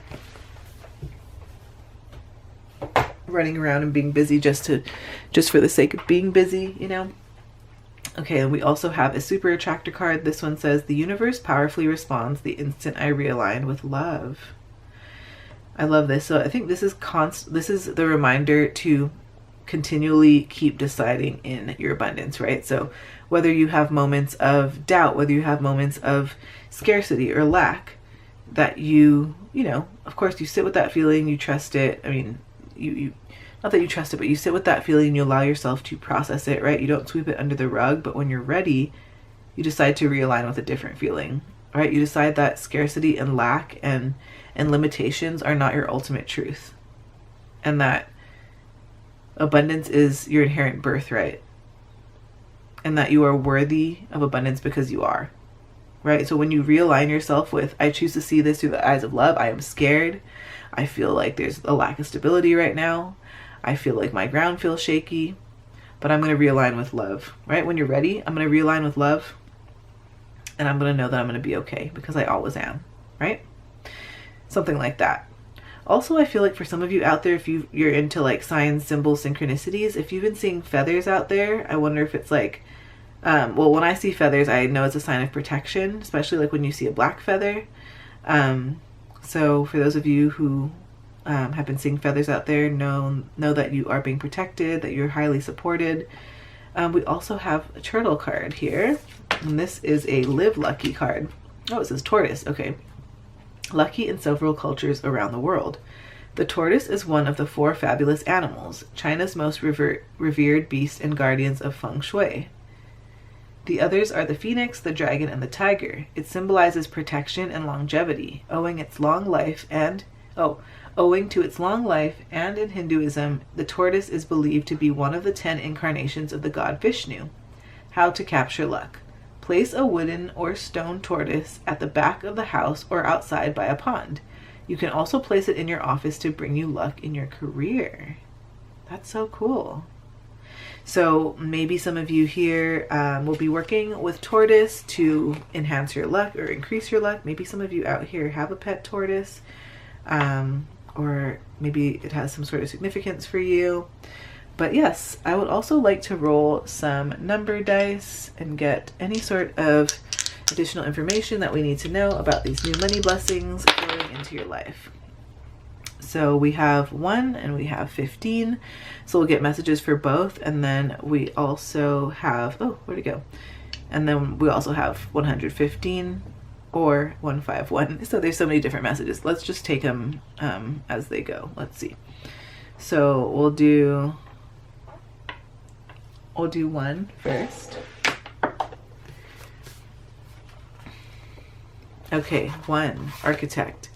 [SPEAKER 1] running around and being busy just for the sake of being busy, you know. Okay, and we also have a super attractor card. This one says, the universe powerfully responds the instant I realign with love. I love this. So I think this is the reminder to continually keep deciding in your abundance, right? So whether you have moments of doubt, whether you have moments of scarcity or lack, that you know, of course you sit with that feeling, you trust it. I mean, you not that you trust it, but you sit with that feeling, you allow yourself to process it, right? You don't sweep it under the rug, but when you're ready, you decide to realign with a different feeling, right? You decide that scarcity and lack and limitations are not your ultimate truth, and that abundance is your inherent birthright, and that you are worthy of abundance because you are, right? So when you realign yourself with, I choose to see this through the eyes of love. I am scared. I feel like there's a lack of stability right now. I feel like my ground feels shaky, but I'm going to realign with love, right? When you're ready, I'm going to realign with love, and I'm going to know that I'm going to be okay because I always am, right? Something like that. Also, I feel like for some of you out there, if you're into like signs, symbols, synchronicities, if you've been seeing feathers out there, I wonder if it's like, well, when I see feathers, I know it's a sign of protection, especially like when you see a black feather. So for those of you who have been seeing feathers out there, know that you are being protected, that you're highly supported. We also have a turtle card here, and this is a live lucky card. Oh, it says tortoise. Okay. Lucky in several cultures around the world. The tortoise is one of the 4 fabulous animals, China's most revered beasts and guardians of feng shui. The others are the phoenix, the dragon, and the tiger. It symbolizes protection and longevity, owing to its long life, and in Hinduism, the tortoise is believed to be one of the 10 incarnations of the god Vishnu. How to capture luck. Place a wooden or stone tortoise at the back of the house or outside by a pond. You can also place it in your office to bring you luck in your career. That's so cool. So maybe some of you here will be working with tortoise to enhance your luck or increase your luck. Maybe some of you out here have a pet tortoise, or maybe it has some sort of significance for you. But yes, I would also like to roll some number dice and get any sort of additional information that we need to know about these new money blessings flowing into your life. So we have 1 and we have 15. So we'll get messages for both. And then we also have, oh, where'd it go? And then we also have 115 or 151. So there's so many different messages. Let's just take them as they go. Let's see. So we'll do 1 first. Okay, 1, architect.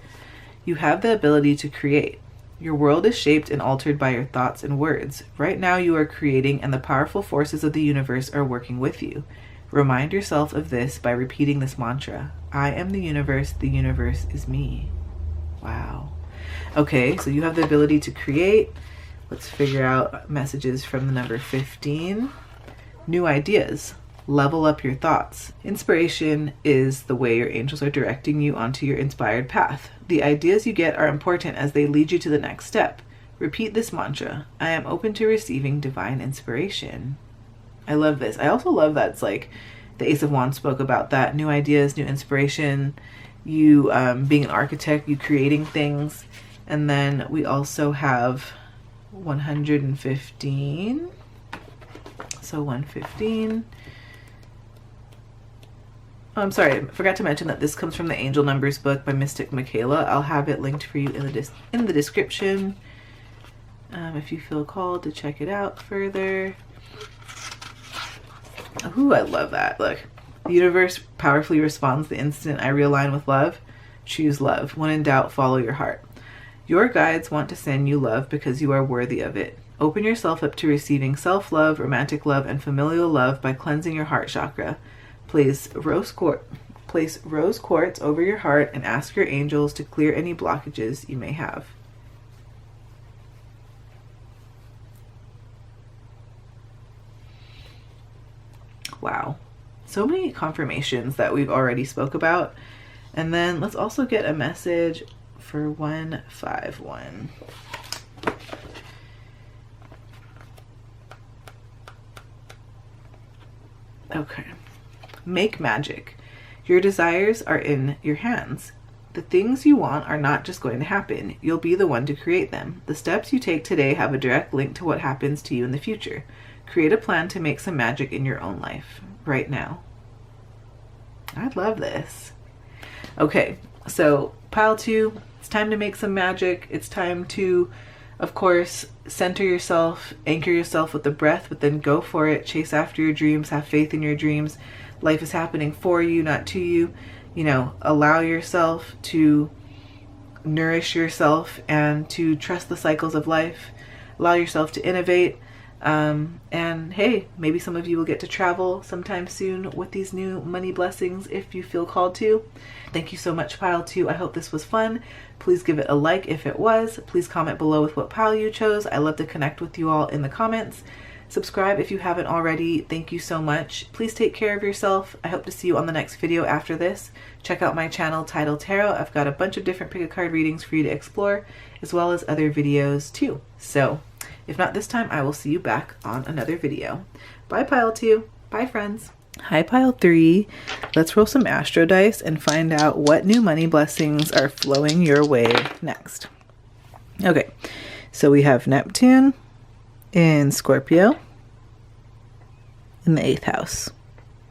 [SPEAKER 1] You have the ability to create. Your world is shaped and altered by your thoughts and words. Right now you are creating, and the powerful forces of the universe are working with you. Remind yourself of this by repeating this mantra. I am the universe is me. Wow. Okay, so you have the ability to create. Let's figure out messages from the number 15. New ideas. Level up your thoughts. Inspiration is the way your angels are directing you onto your inspired path. The ideas you get are important as they lead you to the next step. Repeat this mantra. I am open to receiving divine inspiration. I love this. I also love that it's like the Ace of Wands spoke about that. New ideas, new inspiration, you being an architect, you creating things. And then we also have 115. So 115. Oh, I'm sorry, I forgot to mention that this comes from the Angel Numbers book by Mystic Michaela. I'll have it linked for you in the description if you feel called to check it out further. Ooh, I love that. Look, the universe powerfully responds the instant I realign with love. Choose love. When in doubt, follow your heart. Your guides want to send you love because you are worthy of it. Open yourself up to receiving self-love, romantic love, and familial love by cleansing your heart chakra. Place rose quartz over your heart and ask your angels to clear any blockages you may have. Wow. So many confirmations that we've already spoke about. And then let's also get a message for 151. Okay. Make magic. Your desires are in your hands. The things you want are not just going to happen. You'll be the one to create them. The steps you take today have a direct link to what happens to you in the future. Create a plan to make some magic in your own life right now. I love this. Okay, so pile 2, it's time to make some magic. It's time to, of course, center yourself, anchor yourself with the breath, but then go for it. Chase after your dreams. Have faith in your dreams. Life is happening for you, not to you. You know, allow yourself to nourish yourself and to trust the cycles of life. Allow yourself to innovate. And hey, maybe some of you will get to travel sometime soon with these new money blessings if you feel called to. Thank you so much, pile 2. I hope this was fun. Please give it a like if it was. Please comment below with what pile you chose. I love to connect with you all in the comments. Subscribe if you haven't already. Thank you so much. Please take care of yourself. I hope to see you on the next video after this. Check out my channel, Tidal Tarot. I've got a bunch of different pick a card readings for you to explore, as well as other videos too. So if not this time, I will see you back on another video. Bye, pile 2. Bye, friends. Hi, pile 3. Let's roll some astro dice and find out what new money blessings are flowing your way next. Okay, so we have Neptune in Scorpio in the 8th house.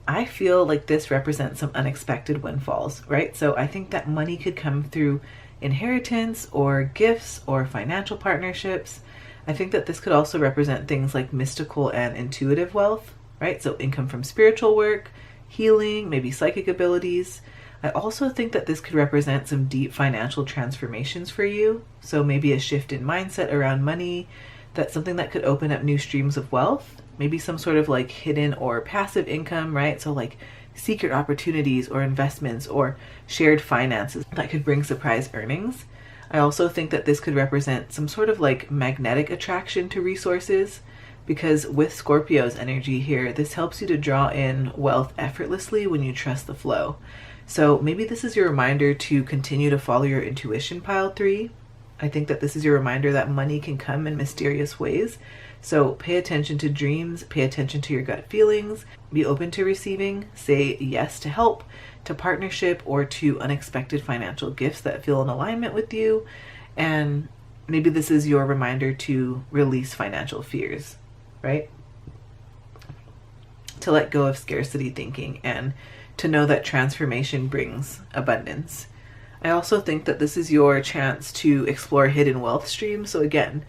[SPEAKER 1] I feel like this represents some unexpected windfalls, right? So I think that money could come through inheritance or gifts or financial partnerships. I think that this could also represent things like mystical and intuitive wealth, right? So income from spiritual work, healing, maybe psychic abilities. I also think that this could represent some deep financial transformations for you. So maybe a shift in mindset around money. That's something that could open up new streams of wealth. Maybe some sort of like hidden or passive income, right? So like secret opportunities or investments or shared finances that could bring surprise earnings. I also think that this could represent some sort of like magnetic attraction to resources, because with Scorpio's energy here, this helps you to draw in wealth effortlessly when you trust the flow. So maybe this is your reminder to continue to follow your intuition, pile 3. I think that this is your reminder that money can come in mysterious ways. So pay attention to dreams, pay attention to your gut feelings, be open to receiving, say yes to help, to partnership, or to unexpected financial gifts that feel in alignment with you. And maybe this is your reminder to release financial fears, right? To let go of scarcity thinking and to know that transformation brings abundance. I also think that this is your chance to explore hidden wealth streams. So again,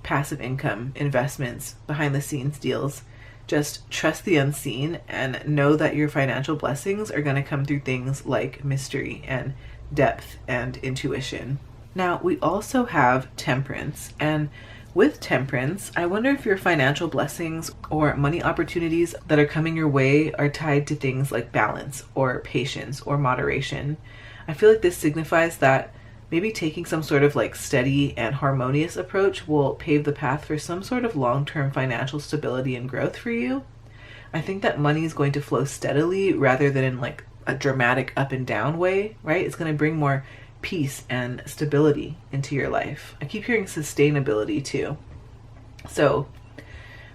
[SPEAKER 1] passive income, investments, behind the scenes deals. Just trust the unseen and know that your financial blessings are going to come through things like mystery and depth and intuition. Now, we also have Temperance, and with Temperance, I wonder if your financial blessings or money opportunities that are coming your way are tied to things like balance or patience or moderation. I feel like this signifies that maybe taking some sort of like steady and harmonious approach will pave the path for some sort of long-term financial stability and growth for you. I think that money is going to flow steadily rather than in like a dramatic up and down way, right? It's going to bring more peace and stability into your life. I keep hearing sustainability too. So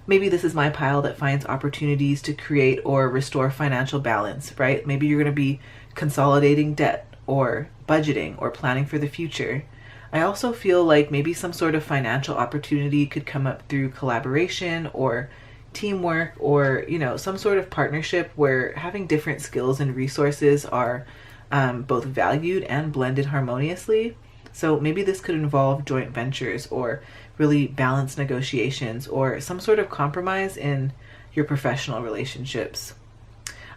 [SPEAKER 1] maybe this is my pile that finds opportunities to create or restore financial balance, right? Maybe you're going to be consolidating debt or budgeting or planning for the future. I also feel like maybe some sort of financial opportunity could come up through collaboration or teamwork, or some sort of partnership where having different skills and resources are both valued and blended harmoniously. So maybe this could involve joint ventures or really balanced negotiations or some sort of compromise in your professional relationships.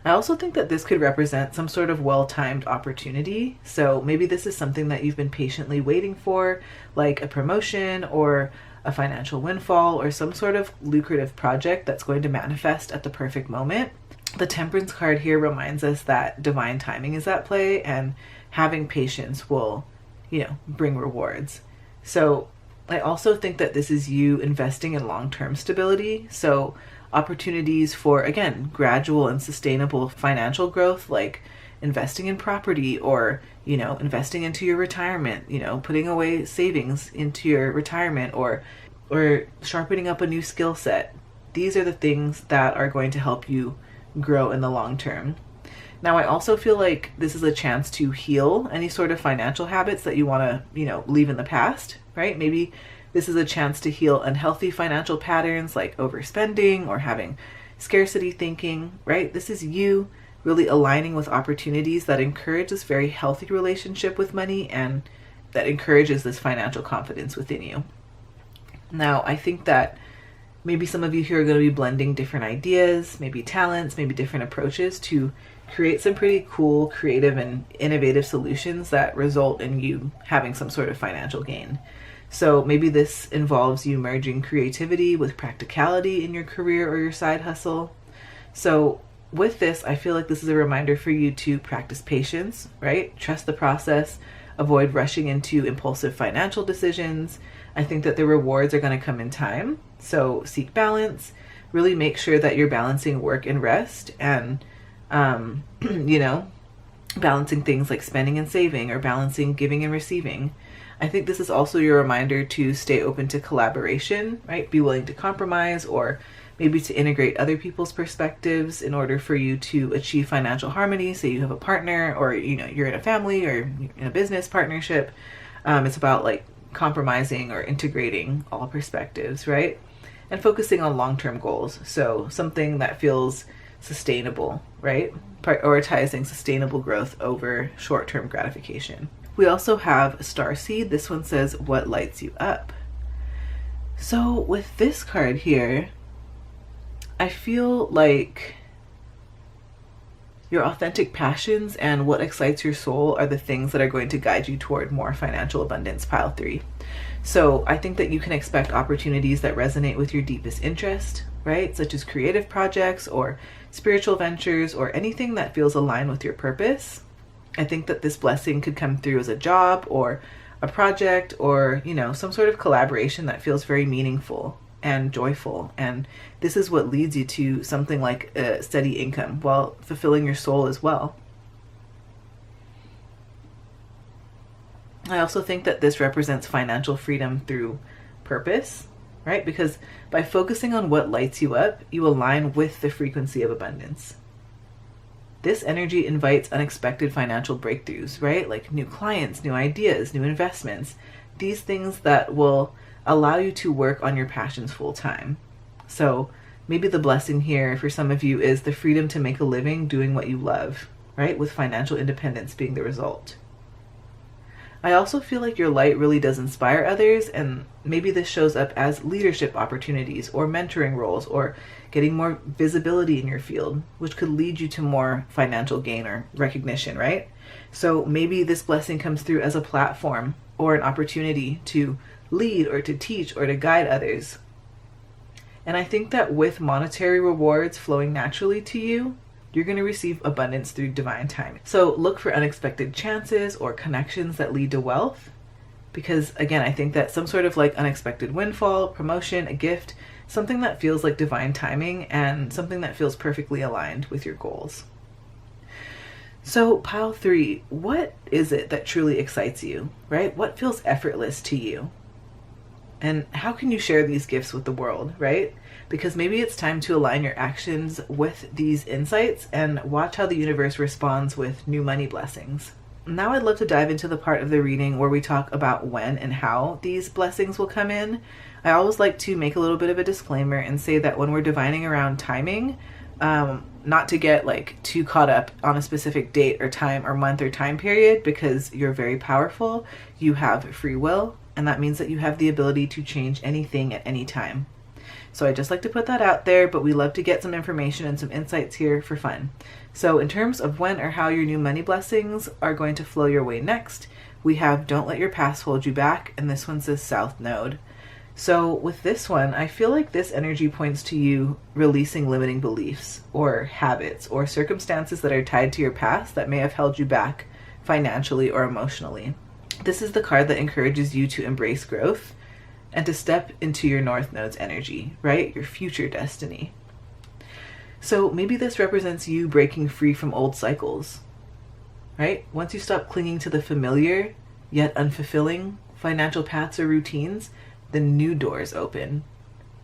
[SPEAKER 1] I also think that this could represent some sort of well-timed opportunity. So maybe this is something that you've been patiently waiting for, like a promotion or a financial windfall or some sort of lucrative project that's going to manifest at the perfect moment. The Temperance card here reminds us that divine timing is at play, and having patience will, bring rewards. So I also think that this is you investing in long-term stability. So opportunities for, again, gradual and sustainable financial growth, like investing in property or, investing into your retirement, putting away savings into your retirement, or sharpening up a new skill set. These are the things that are going to help you grow in the long term. Now, I also feel like this is a chance to heal any sort of financial habits that you want to, leave in the past, right? Maybe this is a chance to heal unhealthy financial patterns like overspending or having scarcity thinking, right? This is you really aligning with opportunities that encourage this very healthy relationship with money and that encourages this financial confidence within you. Now, I think that maybe some of you here are going to be blending different ideas, maybe talents, maybe different approaches to create some pretty cool, creative, and innovative solutions that result in you having some sort of financial gain. So maybe this involves you merging creativity with practicality in your career or your side hustle. So with this, I feel like this is a reminder for you to practice patience, right? Trust the process, avoid rushing into impulsive financial decisions. I think that the rewards are going to come in time. So seek balance, really make sure that you're balancing work and rest, and, balancing things like spending and saving, or balancing giving and receiving. I think this is also your reminder to stay open to collaboration, right? Be willing to compromise, or maybe to integrate other people's perspectives in order for you to achieve financial harmony. Say you have a partner, or, you're in a family or in a business partnership. It's about like compromising or integrating all perspectives, right? And focusing on long-term goals. So something that feels sustainable, right? Prioritizing sustainable growth over short-term gratification. We also have a star seed. This one says, what lights you up? So with this card here, I feel like your authentic passions and what excites your soul are the things that are going to guide you toward more financial abundance, pile 3. So I think that you can expect opportunities that resonate with your deepest interest, right? Such as creative projects or spiritual ventures or anything that feels aligned with your purpose. I think that this blessing could come through as a job or a project or, some sort of collaboration that feels very meaningful and joyful. And this is what leads you to something like a steady income while fulfilling your soul as well. I also think that this represents financial freedom through purpose, right? Because by focusing on what lights you up, you align with the frequency of abundance. This energy invites unexpected financial breakthroughs, right? Like new clients, new ideas, new investments, these things that will allow you to work on your passions full time. So maybe the blessing here for some of you is the freedom to make a living doing what you love, right? With financial independence being the result. I also feel like your light really does inspire others, and maybe this shows up as leadership opportunities or mentoring roles or getting more visibility in your field, which could lead you to more financial gain or recognition, right? So maybe this blessing comes through as a platform or an opportunity to lead or to teach or to guide others. And I think that with monetary rewards flowing naturally to you, you're going to receive abundance through divine timing. So look for unexpected chances or connections that lead to wealth. Because again, I think that some sort of like unexpected windfall, promotion, a gift, something that feels like divine timing, and something that feels perfectly aligned with your goals. So pile 3, what is it that truly excites you, right? What feels effortless to you? And how can you share these gifts with the world, right? Because maybe it's time to align your actions with these insights and watch how the universe responds with new money blessings. Now I'd love to dive into the part of the reading where we talk about when and how these blessings will come in. I always like to make a little bit of a disclaimer and say that when we're divining around timing, not to get like too caught up on a specific date or time or month or time period, because you're very powerful. You have free will, and that means that you have the ability to change anything at any time. So I just like to put that out there, but we love to get some information and some insights here for fun. So in terms of when or how your new money blessings are going to flow your way next, we have Don't Let Your Past Hold You Back, and this one says South Node. So with this one, I feel like this energy points to you releasing limiting beliefs or habits or circumstances that are tied to your past that may have held you back financially or emotionally. This is the card that encourages you to embrace growth and to step into your North Node's energy, right? Your future destiny. So maybe this represents you breaking free from old cycles, right? Once you stop clinging to the familiar yet unfulfilling financial paths or routines, the new doors open,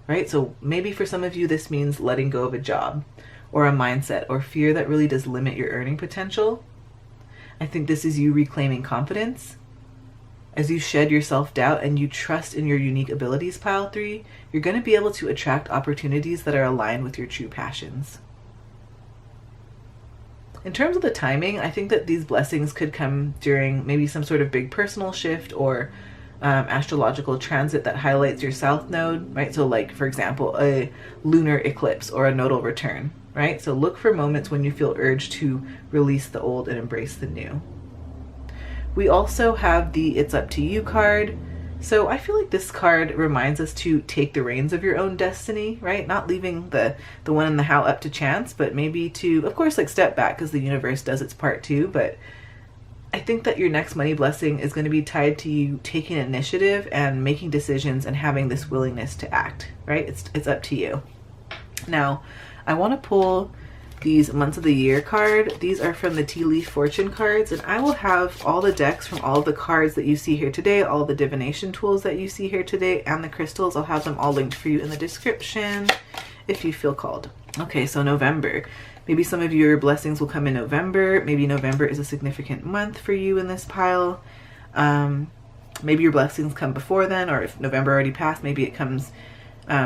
[SPEAKER 1] right? So maybe for some of you, this means letting go of a job or a mindset or fear that really does limit your earning potential. I think this is you reclaiming confidence. As you shed your self-doubt and you trust in your unique abilities, pile 3, you're going to be able to attract opportunities that are aligned with your true passions. In terms of the timing, I think that these blessings could come during maybe some sort of big personal shift or astrological transit that highlights your South Node, right? So like, for example, a lunar eclipse or a nodal return, right? So look for moments when you feel urged to release the old and embrace the new. We also have the It's Up to You card. So I feel like this card reminds us to take the reins of your own destiny, right? Not leaving the when and the how up to chance, but maybe to, of course, like step back because the universe does its part too. But I think that your next money blessing is going to be tied to you taking initiative and making decisions and having this willingness to act, right? It's up to you. Now, I want to pull these months of the year card. These are from the Tea Leaf Fortune cards, and I will have all the decks from all of the cards that you see here today, all the divination tools that you see here today, and the crystals. I'll have them all linked for you in the description if you feel called. Okay, so November. Maybe some of your blessings will come in November. Maybe November is a significant month for you in this pile. Maybe your blessings come before then, or if November already passed, maybe it comes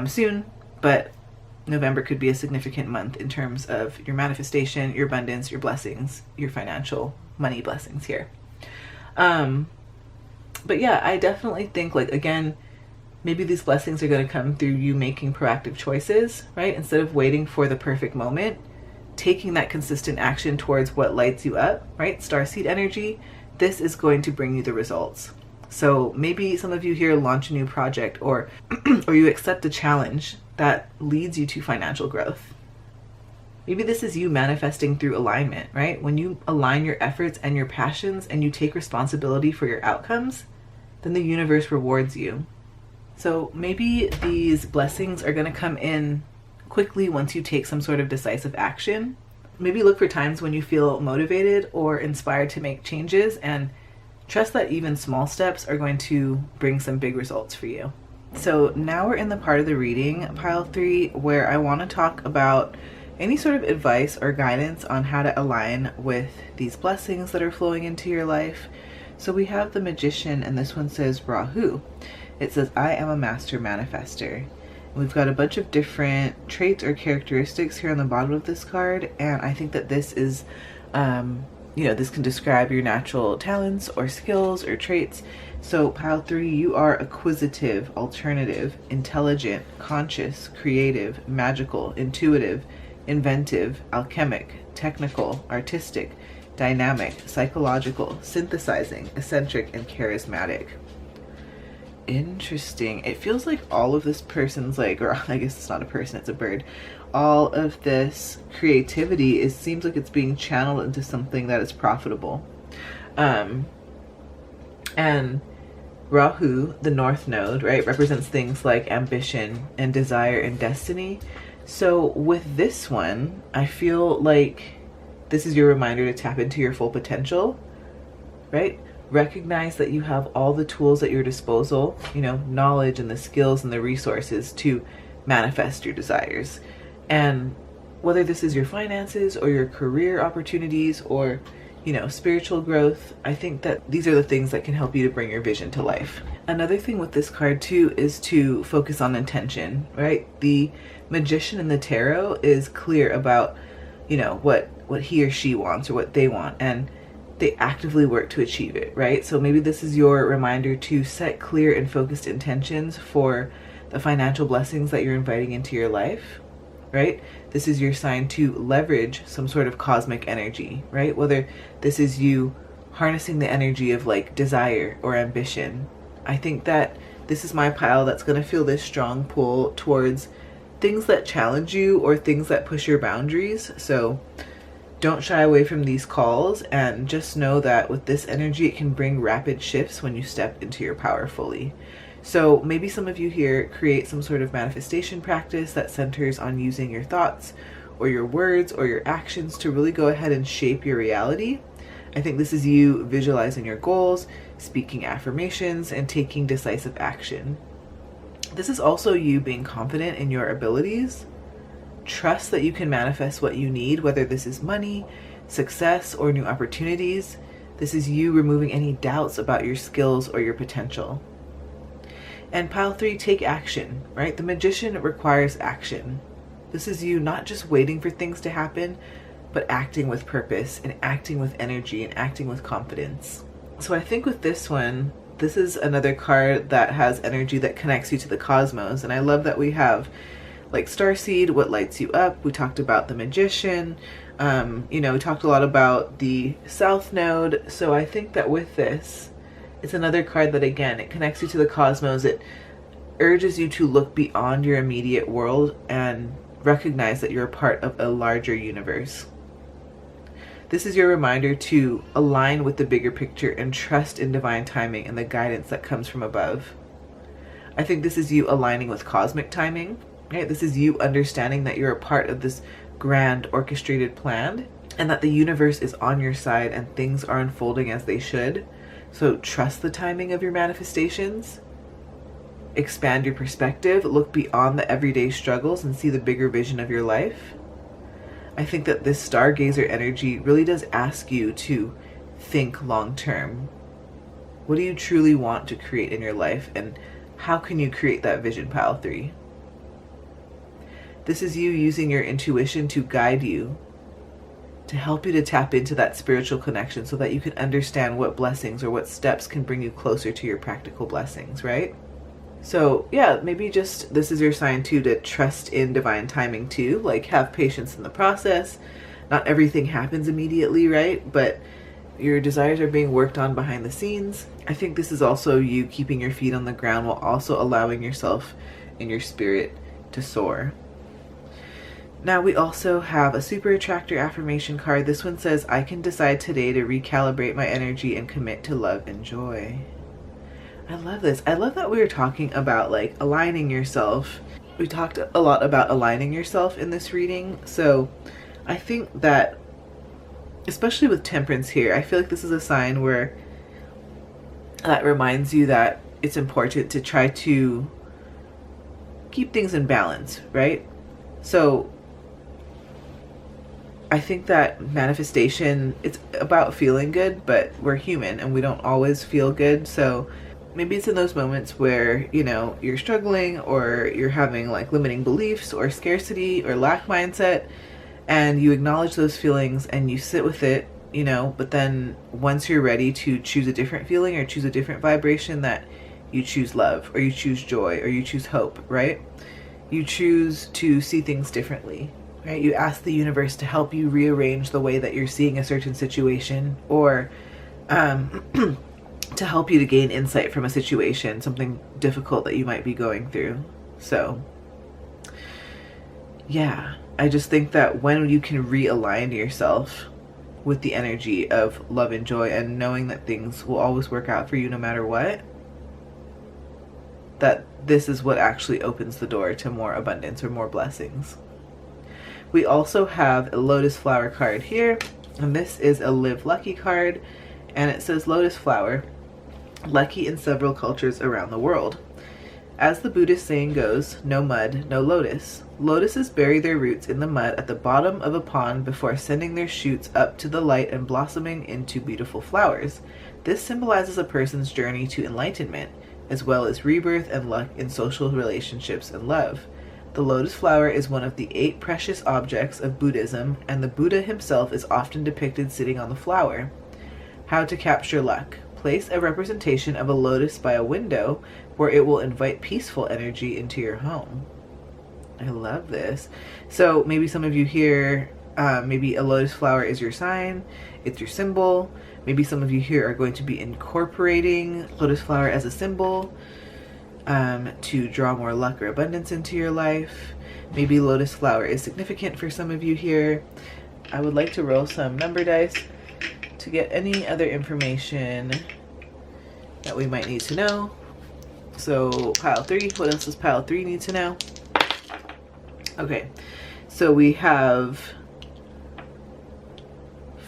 [SPEAKER 1] soon. But November could be a significant month in terms of your manifestation, your abundance, your blessings, your financial money blessings here. But yeah, I definitely think, like, again, maybe these blessings are going to come through you making proactive choices, right? Instead of waiting for the perfect moment, taking that consistent action towards what lights you up, right? Starseed energy, this is going to bring you the results. So maybe some of you here launch a new project or or you accept a challenge that leads you to financial growth. Maybe this is you manifesting through alignment, right? When you align your efforts and your passions and you take responsibility for your outcomes, then the universe rewards you. So maybe these blessings are going to come in quickly once you take some sort of decisive action. Maybe look for times when you feel motivated or inspired to make changes, and trust that even small steps are going to bring some big results for you. So now we're in the part of the reading, pile 3, where I want to talk about any sort of advice or guidance on how to align with these blessings that are flowing into your life. So we have the Magician, and this one says Rahu. It says, I am a master manifester. We've got a bunch of different traits or characteristics here on the bottom of this card, and I think that this is, this can describe your natural talents or skills or traits. So pile 3, you are acquisitive, alternative, intelligent, conscious, creative, magical, intuitive, inventive, alchemic, technical, artistic, dynamic, psychological, synthesizing, eccentric, and charismatic. Interesting. It feels like all of this person's, like, or I guess it's not a person, it's a bird. All of this creativity seems like it's being channeled into something that is profitable. And Rahu, the North Node, right, represents things like ambition and desire and destiny. So with this one, I feel like this is your reminder to tap into your full potential, right? Recognize that you have all the tools at your disposal, knowledge and the skills and the resources to manifest your desires. And whether this is your finances or your career opportunities or spiritual growth, I think that these are the things that can help you to bring your vision to life. Another thing with this card too is to focus on intention, right? The Magician in the tarot is clear about, what he or she wants or what they want, and they actively work to achieve it, right? So maybe this is your reminder to set clear and focused intentions for the financial blessings that you're inviting into your life, right? This is your sign to leverage some sort of cosmic energy, right? Whether this is you harnessing the energy of like desire or ambition. I think that this is my pile that's going to feel this strong pull towards things that challenge you or things that push your boundaries. So don't shy away from these calls, and just know that with this energy, it can bring rapid shifts when you step into your power fully. So maybe some of you here create some sort of manifestation practice that centers on using your thoughts or your words or your actions to really go ahead and shape your reality. I think this is you visualizing your goals, speaking affirmations, and taking decisive action. This is also you being confident in your abilities. Trust that you can manifest what you need, whether this is money, success, or new opportunities. This is you removing any doubts about your skills or your potential. And pile 3, take action, right? The Magician requires action. This is you not just waiting for things to happen, but acting with purpose and acting with energy and acting with confidence. So I think with this one, this is another card that has energy that connects you to the cosmos. And I love that we have like Starseed, what lights you up. We talked about the Magician. We talked a lot about the South Node. So I think that with this, it's another card that, again, it connects you to the cosmos. It urges you to look beyond your immediate world and recognize that you're a part of a larger universe. This is your reminder to align with the bigger picture and trust in divine timing and the guidance that comes from above. I think this is you aligning with cosmic timing, right? This is you understanding that you're a part of this grand orchestrated plan and that the universe is on your side and things are unfolding as they should. So trust the timing of your manifestations, expand your perspective, look beyond the everyday struggles and see the bigger vision of your life. I think that this stargazer energy really does ask you to think long term. What do you truly want to create in your life, and how can you create that vision, pile 3? This is you using your intuition to guide you, to help you to tap into that spiritual connection so that you can understand what blessings or what steps can bring you closer to your practical blessings, right? So yeah, maybe just this is your sign too to trust in divine timing too, like have patience in the process. Not everything happens immediately, right? But your desires are being worked on behind the scenes. I think this is also you keeping your feet on the ground while also allowing yourself and your spirit to soar. Now we also have a super attractor affirmation card. This one says, I can decide today to recalibrate my energy and commit to love and joy. I love this. I love that we were talking about like aligning yourself. We talked a lot about aligning yourself in this reading. So I think that, especially with Temperance here, I feel like this is a sign where that reminds you that it's important to try to keep things in balance, right? So I think that manifestation, it's about feeling good, but we're human and we don't always feel good. So maybe it's in those moments where, you're struggling or you're having like limiting beliefs or scarcity or lack mindset, and you acknowledge those feelings and you sit with it, but then once you're ready to choose a different feeling or choose a different vibration, that you choose love or you choose joy or you choose hope, right? You choose to see things differently. Right? You ask the universe to help you rearrange the way that you're seeing a certain situation, or to help you to gain insight from a situation, something difficult that you might be going through. So yeah, I just think that when you can realign yourself with the energy of love and joy and knowing that things will always work out for you no matter what, that this is what actually opens the door to more abundance or more blessings. We also have a lotus flower card here, and this is a Live Lucky card, and it says lotus flower, lucky in several cultures around the world. As the Buddhist saying goes, no mud, no lotus. Lotuses bury their roots in the mud at the bottom of a pond before sending their shoots up to the light and blossoming into beautiful flowers. This symbolizes a person's journey to enlightenment, as well as rebirth and luck in social relationships and love. The lotus flower is one of the 8 precious objects of Buddhism, and the Buddha himself is often depicted sitting on the flower. How to capture luck. Place a representation of a lotus by a window where it will invite peaceful energy into your home. I love this. So maybe some of you here, maybe a lotus flower is your sign, it's your symbol. Maybe some of you here are going to be incorporating lotus flower as a symbol to draw more luck or abundance into your life. Maybe lotus flower is significant for some of you here. I would like to roll some number dice to get any other information that we might need to know. So pile 3, what else does pile 3 need to know? Okay, so we have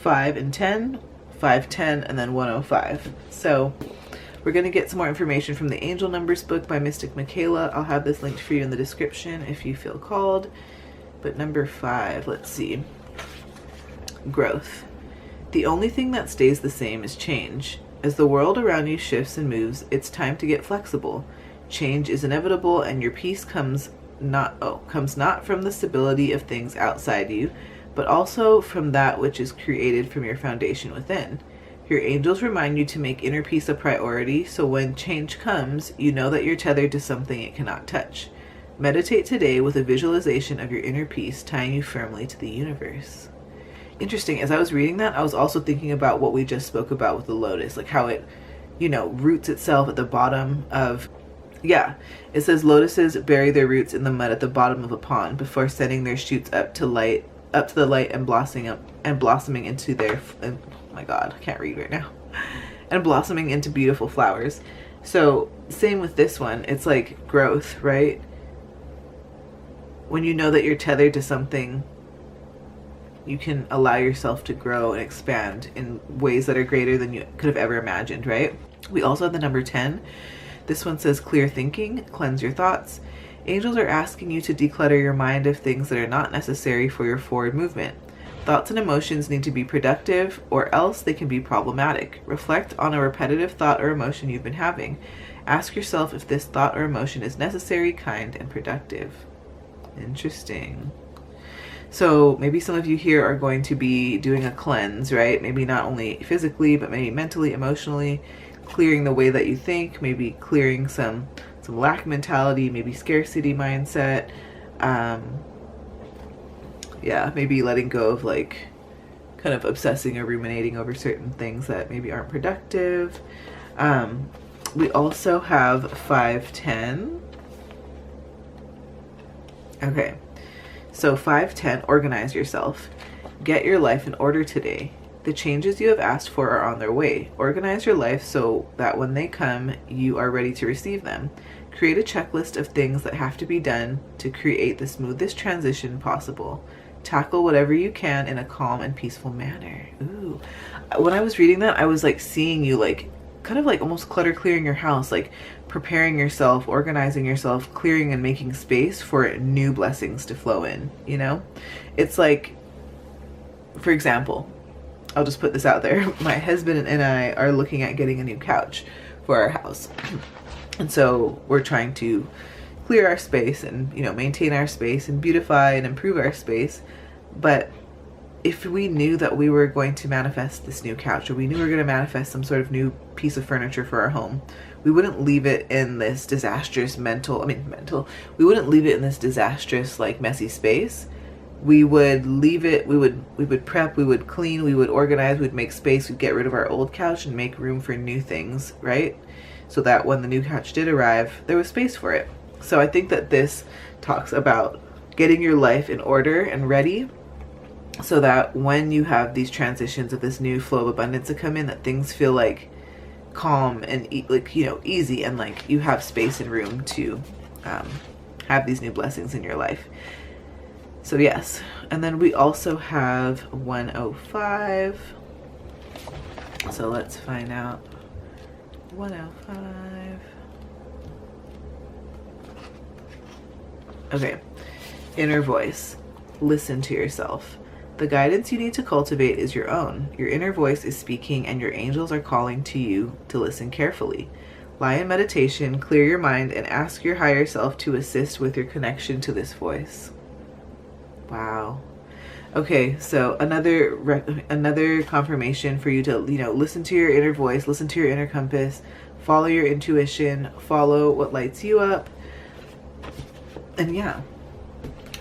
[SPEAKER 1] 5 and 10, 5, 10, and then 105. So we're going to get some more information from the Angel Numbers book by Mystic Michaela. I'll have this linked for you in the description if you feel called. But number 5, let's see. Growth. The only thing that stays the same is change. As the world around you shifts and moves, it's time to get flexible. Change is inevitable, and your peace comes not from the stability of things outside you, but also from that which is created from your foundation within. Your angels remind you to make inner peace a priority, so when change comes, you know that you're tethered to something it cannot touch. Meditate today with a visualization of your inner peace tying you firmly to the universe. Interesting, as I was reading that, I was also thinking about what we just spoke about with the lotus, like how it, roots itself at the bottom of, it says lotuses bury their roots in the mud at the bottom of a pond before sending their shoots up to the light and blossoming into their, oh my god, I can't read right now, and blossoming into beautiful flowers. So same with this one, it's like growth, right? When you know that you're tethered to something, you can allow yourself to grow and expand in ways that are greater than you could have ever imagined, right? We also have the number 10. This one says clear thinking, cleanse your thoughts. Angels are asking you to declutter your mind of things that are not necessary for your forward movement. Thoughts and emotions need to be productive, or else they can be problematic. Reflect on a repetitive thought or emotion you've been having. Ask yourself if this thought or emotion is necessary, kind, and productive. Interesting. So maybe some of you here are going to be doing a cleanse, right? Maybe not only physically, but maybe mentally, emotionally, clearing the way that you think, maybe clearing some lack mentality, maybe scarcity mindset. Maybe letting go of like kind of obsessing or ruminating over certain things that maybe aren't productive. We also have 510. Okay. So 510, organize yourself. Get your life in order today. The changes you have asked for are on their way. Organize your life so that when they come, you are ready to receive them. Create a checklist of things that have to be done to create the smoothest transition possible. Tackle whatever you can in a calm and peaceful manner. Ooh. When I was reading that, I was like seeing you like kind of like almost clutter clearing your house, like preparing yourself, organizing yourself, clearing and making space for new blessings to flow in, It's like, for example, I'll just put this out there. My husband and I are looking at getting a new couch for our house. And so we're trying to clear our space and, maintain our space and beautify and improve our space. But if we knew that we were going to manifest this new couch, or we knew we were going to manifest some sort of new piece of furniture for our home, we wouldn't leave it in this disastrous we wouldn't leave it in this disastrous, like, messy space. We would leave it, we would prep, we would clean, we would organize, we'd make space, we'd get rid of our old couch and make room for new things, right? So that when the new couch did arrive, there was space for it. So I think that this talks about getting your life in order and ready, so that when you have these transitions of this new flow of abundance to come in, that things feel like calm and like, you know, easy, and like you have space and room to have these new blessings in your life. So yes. And then we also have 105. So let's find out 105. Okay. Inner voice. Listen to yourself. The guidance you need to cultivate is your own. Your inner voice is speaking, and your angels are calling to you to listen carefully. Lie in meditation, clear your mind, and ask your higher self to assist with your connection to this voice. Wow. Okay, so another confirmation for you to, you know, listen to your inner voice, listen to your inner compass, follow your intuition, follow what lights you up. And yeah,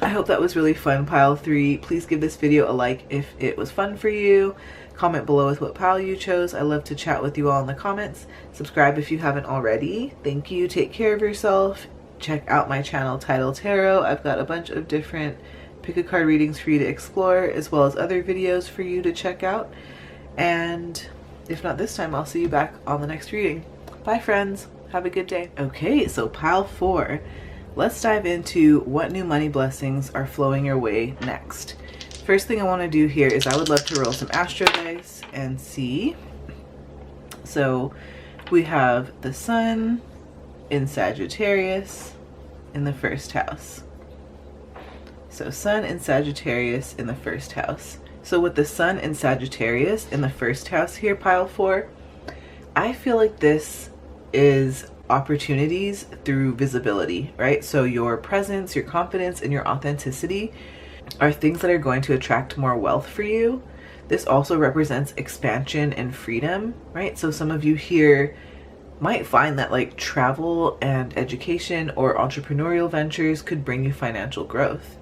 [SPEAKER 1] I hope that was really fun, pile 3. Please give this video a like if it was fun for you. Comment below with what pile you chose. I love to chat with you all in the comments. Subscribe if you haven't already. Thank you. Take care of yourself. Check out my channel, Tidal Tarot. I've got a bunch of different pick a card readings for you to explore, as well as other videos for you to check out. And if not this time, I'll see you back on the next reading. Bye friends. Have a good day. Okay, so pile 4. Let's dive into what new money blessings are flowing your way next. First thing I want to do here is I would love to roll some astro dice and see. So we have the sun in Sagittarius in the first house. So sun in Sagittarius in the first house. So with the sun in Sagittarius in the first house here, pile 4, I feel like this is opportunities through visibility, right? So your presence, your confidence, and your authenticity are things that are going to attract more wealth for you. This also represents expansion and freedom, right? So some of you here might find that like travel and education or entrepreneurial ventures could bring you financial growth.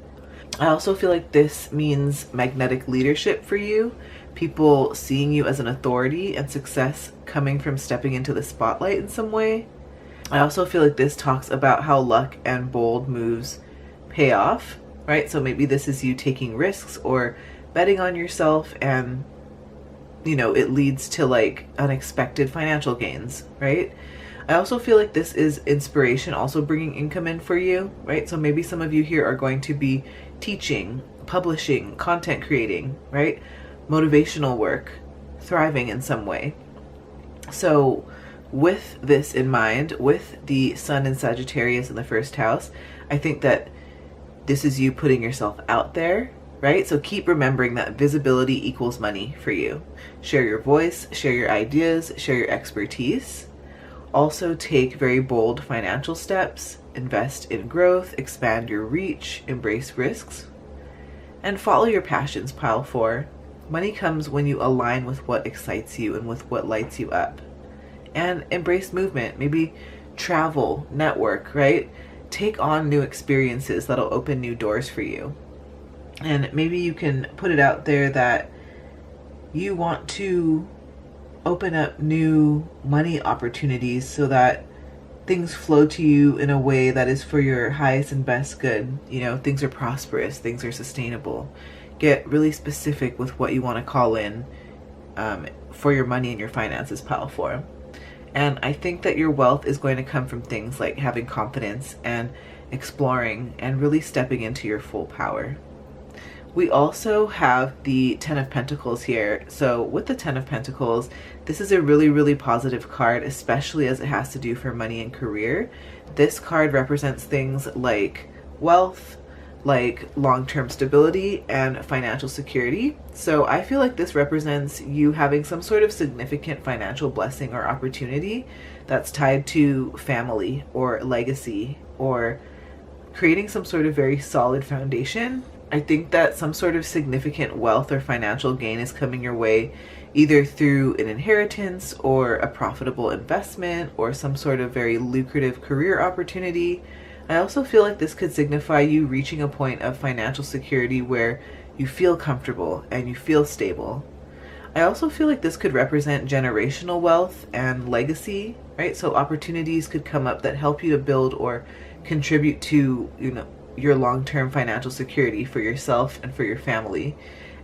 [SPEAKER 1] I also feel like this means magnetic leadership for you, people seeing you as an authority, and success coming from stepping into the spotlight in some way. I also feel like this talks about how luck and bold moves pay off, right? So maybe this is you taking risks or betting on yourself, and, you know, it leads to like unexpected financial gains, right? I also feel like this is inspiration also bringing income in for you, right? So maybe some of you here are going to be teaching, publishing, content creating, right? Motivational work, thriving in some way. So with this in mind, with the sun in Sagittarius in the first house, I think that this is you putting yourself out there, right? So keep remembering that visibility equals money for you. Share your voice, share your ideas, share your expertise. Also take very bold financial steps, invest in growth, expand your reach, embrace risks, and follow your passions, pile 4. Money comes when you align with what excites you and with what lights you up. And embrace movement, maybe travel, network, right? Take on new experiences that'll open new doors for you. And maybe you can put it out there that you want to open up new money opportunities so that things flow to you in a way that is for your highest and best good. You know, things are prosperous, things are sustainable. Get really specific with what you want to call in for your money and your finances, pile 4. And I think that your wealth is going to come from things like having confidence and exploring and really stepping into your full power. We also have the 10 of Pentacles here. So with the 10 of Pentacles, this is a really, really positive card, especially as it has to do for money and career. This card represents things like wealth, like long-term stability and financial security. So I feel like this represents you having some sort of significant financial blessing or opportunity that's tied to family or legacy or creating some sort of very solid foundation. I think that some sort of significant wealth or financial gain is coming your way, either through an inheritance or a profitable investment or some sort of very lucrative career opportunity. I also feel like this could signify you reaching a point of financial security where you feel comfortable and you feel stable. I also feel like this could represent generational wealth and legacy, right? So opportunities could come up that help you to build or contribute to, your long-term financial security for yourself and for your family.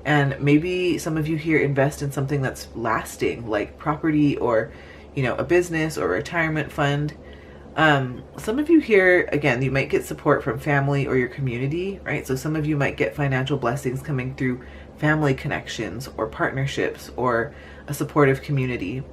[SPEAKER 1] And maybe some of you here invest in something that's lasting, like property or, a business or retirement fund. Some of you here, again, you might get support from family or your community, right? So some of you might get financial blessings coming through family connections or partnerships or a supportive community.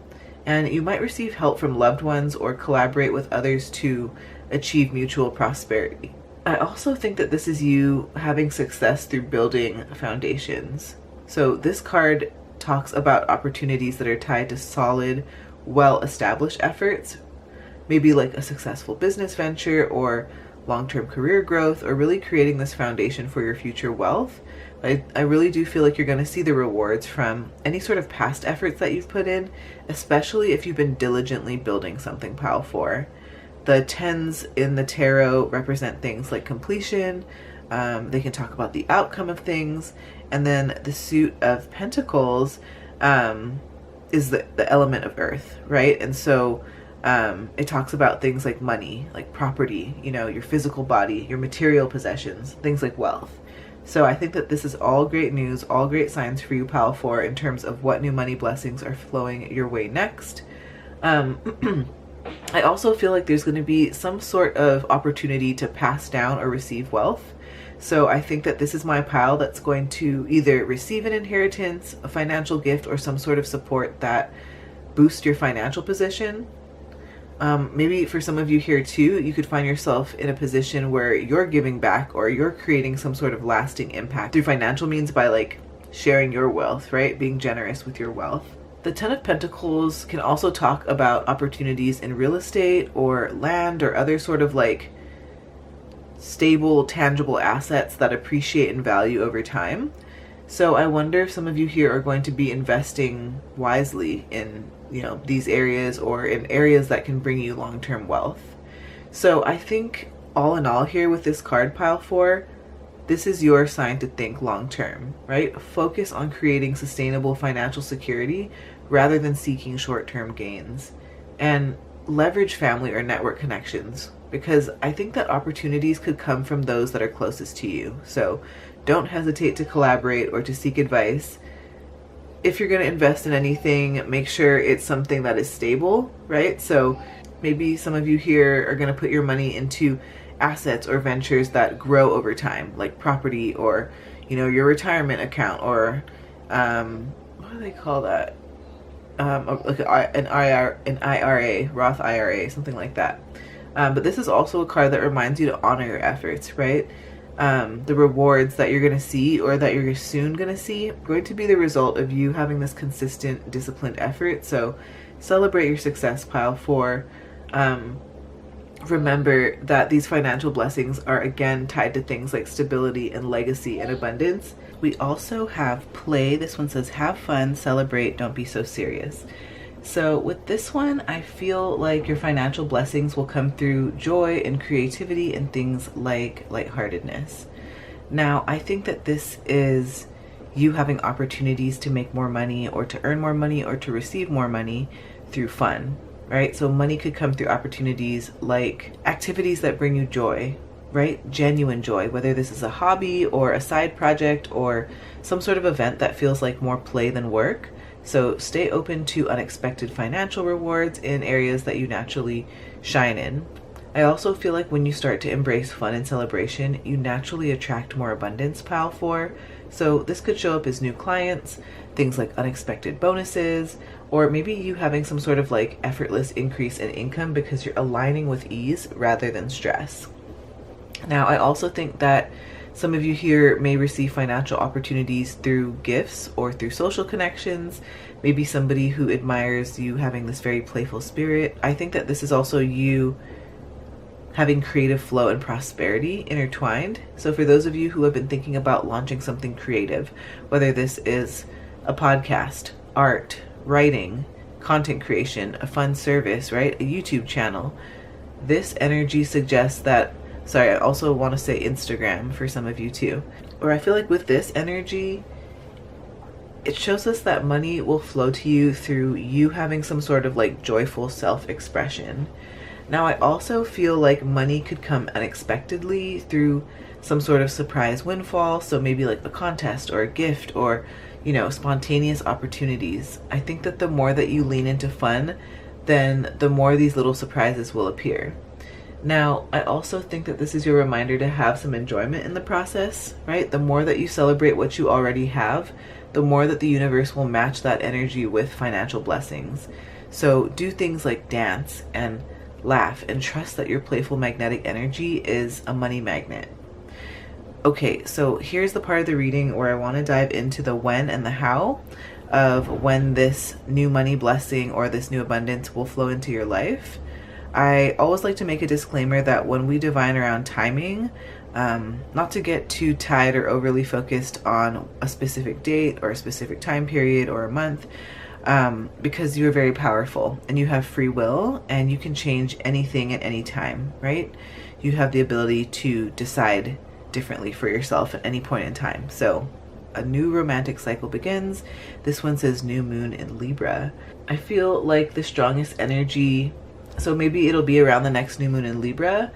[SPEAKER 1] And you might receive help from loved ones or collaborate with others to achieve mutual prosperity. I also think that this is you having success through building foundations. So this card talks about opportunities that are tied to solid, well-established efforts, maybe like a successful business venture or long-term career growth, or really creating this foundation for your future wealth. I really do feel like you're going to see the rewards from any sort of past efforts that you've put in, especially if you've been diligently building something, Pile 4. The 10s in the tarot represent things like completion. They can talk about the outcome of things. And then the suit of pentacles is the element of earth, right? And so it talks about things like money, like property, your physical body, your material possessions, things like wealth. So I think that this is all great news, all great signs for you, Pile 4, in terms of what new money blessings are flowing your way next. I also feel like there's going to be some sort of opportunity to pass down or receive wealth. So I think that this is my pile that's going to either receive an inheritance, a financial gift, or some sort of support that boosts your financial position. Maybe for some of you here too, you could find yourself in a position where you're giving back or you're creating some sort of lasting impact through financial means by like sharing your wealth, right? Being generous with your wealth. The 10 of Pentacles can also talk about opportunities in real estate or land or other sort of like stable, tangible assets that appreciate in value over time. So I wonder if some of you here are going to be investing wisely in, these areas or in areas that can bring you long-term wealth. So I think all in all here with this card, Pile 4, this is your sign to think long-term, right? Focus on creating sustainable financial security rather than seeking short-term gains. And leverage family or network connections, because I think that opportunities could come from those that are closest to you. So don't hesitate to collaborate or to seek advice. If you're going to invest in anything, make sure it's something that is stable, right? So maybe some of you here are going to put your money into assets or ventures that grow over time, like property or, your retirement account or, what do they call that? Like an IRA, Roth IRA, something like that. But this is also a card that reminds you to honor your efforts, right? The rewards that you're going to see or that you're soon going to see are going to be the result of you having this consistent, disciplined effort. So celebrate your success, Pile 4. Remember that these financial blessings are again tied to things like stability and legacy and abundance. We also have play. This one says have fun, celebrate, don't be so serious. So with this one, I feel like your financial blessings will come through joy and creativity and things like lightheartedness. Now, I think that this is you having opportunities to make more money or to earn more money or to receive more money through fun, right? So money could come through opportunities like activities that bring you joy, right? Genuine joy, whether this is a hobby or a side project or some sort of event that feels like more play than work. So stay open to unexpected financial rewards in areas that you naturally shine in. I also feel like when you start to embrace fun and celebration, you naturally attract more abundance, Pile 4. So this could show up as new clients, things like unexpected bonuses, or maybe you having some sort of like effortless increase in income because you're aligning with ease rather than stress. Now, I also think that some of you here may receive financial opportunities through gifts or through social connections, maybe somebody who admires you having this very playful spirit. I think that this is also you having creative flow and prosperity intertwined. So for those of you who have been thinking about launching something creative, whether this is a podcast, art, writing, content creation, a fun service, right? A YouTube channel, this energy suggests that, sorry, I also want to say Instagram for some of you too. Or I feel like with this energy, it shows us that money will flow to you through you having some sort of like joyful self-expression. Now, I also feel like money could come unexpectedly through some sort of surprise windfall. So maybe like a contest or a gift or, spontaneous opportunities. I think that the more that you lean into fun, then the more these little surprises will appear. Now, I also think that this is your reminder to have some enjoyment in the process, right? The more that you celebrate what you already have, the more that the universe will match that energy with financial blessings. So do things like dance and laugh and trust that your playful magnetic energy is a money magnet. Okay, so here's the part of the reading where I want to dive into the when and the how of when this new money blessing or this new abundance will flow into your life. I always like to make a disclaimer that when we divine around timing, not to get too tied or overly focused on a specific date or a specific time period or a month, because you are very powerful and you have free will and you can change anything at any time, right? You have the ability to decide differently for yourself at any point in time. So a new romantic cycle begins. This one says new moon in Libra. I feel like the strongest energy, so maybe it'll be around the next new moon in Libra.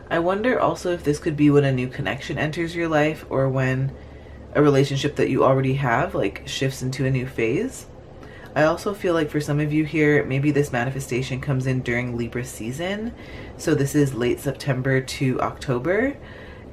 [SPEAKER 1] I wonder also if this could be when a new connection enters your life or when a relationship that you already have like shifts into a new phase. I also feel like for some of you here, maybe this manifestation comes in during Libra season. So this is late September to October.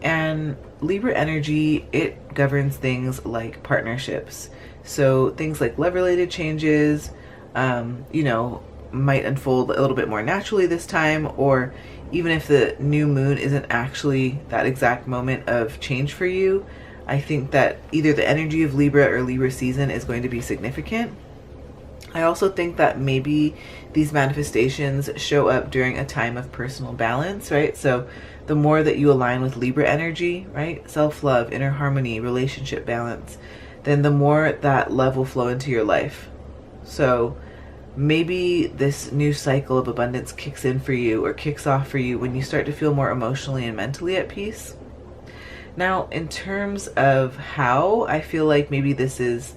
[SPEAKER 1] And Libra energy, it governs things like partnerships. So things like love-related changes, might unfold a little bit more naturally this time, or even if the new moon isn't actually that exact moment of change for you, I think that either the energy of Libra or Libra season is going to be significant. I also think that maybe these manifestations show up during a time of personal balance, right? So the more that you align with Libra energy, right? Self-love, inner harmony, relationship balance, then the more that love will flow into your life. So maybe this new cycle of abundance kicks in for you or kicks off for you when you start to feel more emotionally and mentally at peace. Now, in terms of how, I feel like maybe this is,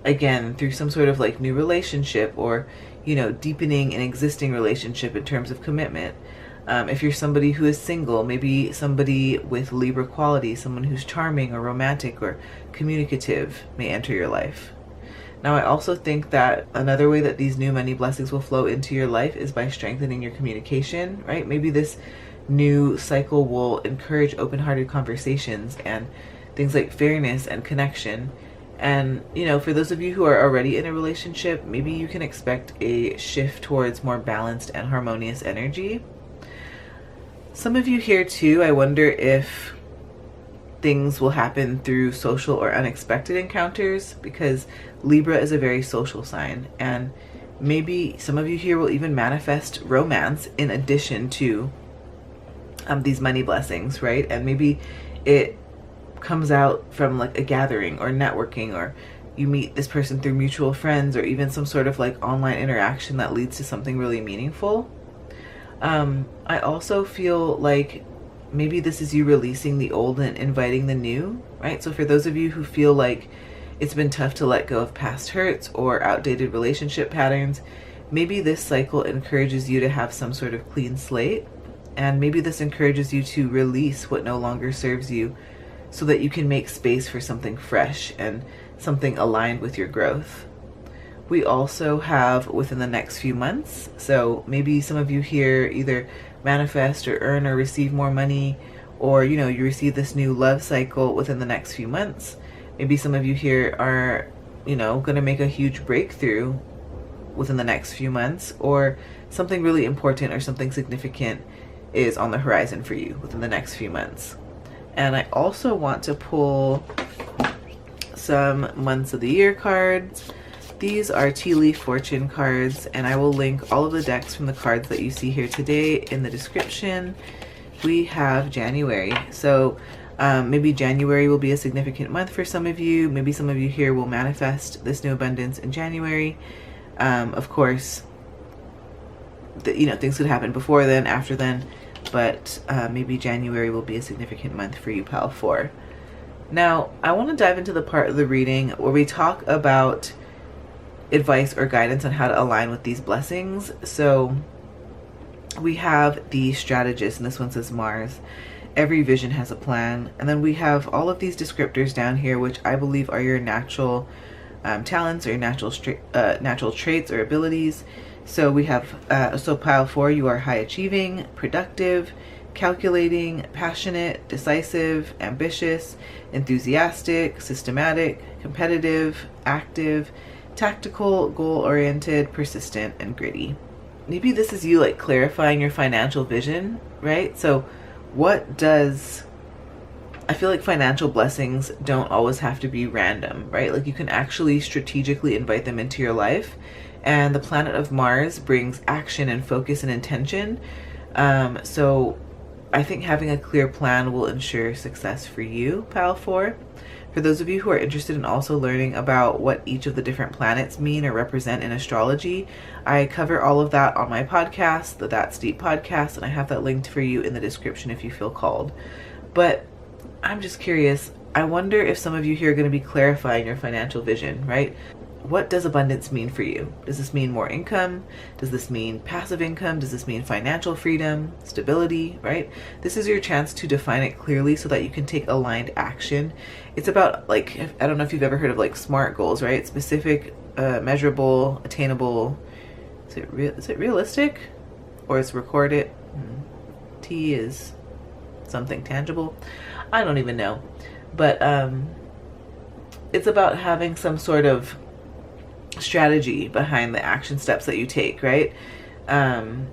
[SPEAKER 1] again, through some sort of like new relationship or, deepening an existing relationship in terms of commitment. If you're somebody who is single, maybe somebody with Libra quality, someone who's charming or romantic or communicative may enter your life. Now, I also think that another way that these new money blessings will flow into your life is by strengthening your communication, right? Maybe this new cycle will encourage open-hearted conversations and things like fairness and connection. And, for those of you who are already in a relationship, maybe you can expect a shift towards more balanced and harmonious energy. Some of you here too, I wonder if things will happen through social or unexpected encounters, because Libra is a very social sign, and maybe some of you here will even manifest romance in addition to these money blessings, right? And maybe it comes out from like a gathering or networking, or you meet this person through mutual friends, or even some sort of like online interaction that leads to something really meaningful. I also feel like maybe this is you releasing the old and inviting the new, right? So for those of you who feel like it's been tough to let go of past hurts or outdated relationship patterns, maybe this cycle encourages you to have some sort of clean slate. And maybe this encourages you to release what no longer serves you so that you can make space for something fresh and something aligned with your growth. We also have within the next few months, so maybe some of you here either manifest or earn or receive more money, or you receive this new love cycle within the next few months. Maybe some of you here are going to make a huge breakthrough within the next few months, or something really important or something significant is on the horizon for you within the next few months. And I also want to pull some months of the year cards. These are tea leaf fortune cards, and I will link all of the decks from the cards that you see here today in the description. We have January. So maybe January will be a significant month for some of you. Maybe some of you here will manifest this new abundance in January. Of course, things could happen before then, after then, but maybe January will be a significant month for you, Pal 4. Now, I want to dive into the part of the reading where we talk about advice or guidance on how to align with these blessings. So we have the strategist, and this one says Mars. Every vision has a plan. And then we have all of these descriptors down here, which I believe are your natural talents or your natural traits or abilities. So we have, so pile 4, you are high achieving, productive, calculating, passionate, decisive, ambitious, enthusiastic, systematic, competitive, active, tactical, goal-oriented, persistent, and gritty. Maybe this is you like clarifying your financial vision, right? So I feel like financial blessings don't always have to be random, right? Like you can actually strategically invite them into your life. And the planet of Mars brings action and focus and intention. So I think having a clear plan will ensure success for you, Pile 4. For those of you who are interested in also learning about what each of the different planets mean or represent in astrology, I cover all of that on my podcast, the That's Deep podcast, and I have that linked for you in the description if you feel called. But I'm just curious, I wonder if some of you here are going to be clarifying your financial vision, right? What does abundance mean for you? Does this mean more income? Does this mean passive income? Does this mean financial freedom, stability, right? This is your chance to define it clearly so that you can take aligned action. It's about, like, I don't know if you've ever heard of like SMART goals, right? Specific, measurable, attainable. Is it realistic? Or it's recorded? T is something tangible. I don't even know. But it's about having some sort of strategy behind the action steps that you take, right? And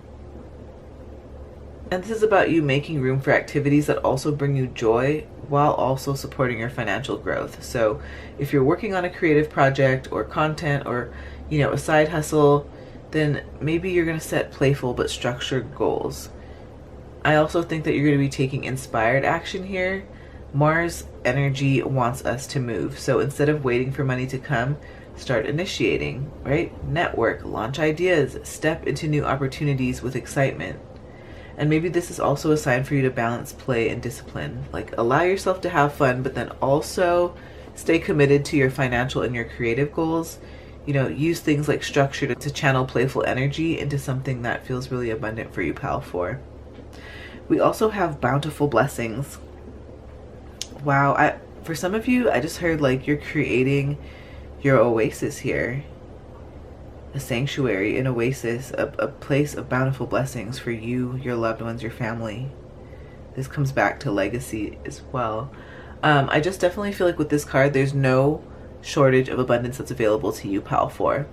[SPEAKER 1] this is about you making room for activities that also bring you joy while also supporting your financial growth. So if you're working on a creative project or content or, you know, a side hustle, then maybe you're going to set playful but structured goals. I also think that you're going to be taking inspired action here. Mars energy wants us to move. So instead of waiting for money to come, start initiating, right? Network, launch ideas, step into new opportunities with excitement. And maybe this is also a sign for you to balance play and discipline. Like allow yourself to have fun, but then also stay committed to your financial and your creative goals. You know, use things like structure to channel playful energy into something that feels really abundant for you, Pal 4. We also have bountiful blessings. Wow, for some of you, I just heard like you're creating your oasis here. A sanctuary, an oasis, a place of bountiful blessings for you, your loved ones, your family. This comes back to legacy as well. I just definitely feel like with this card, there's no shortage of abundance that's available to you, Pal 4.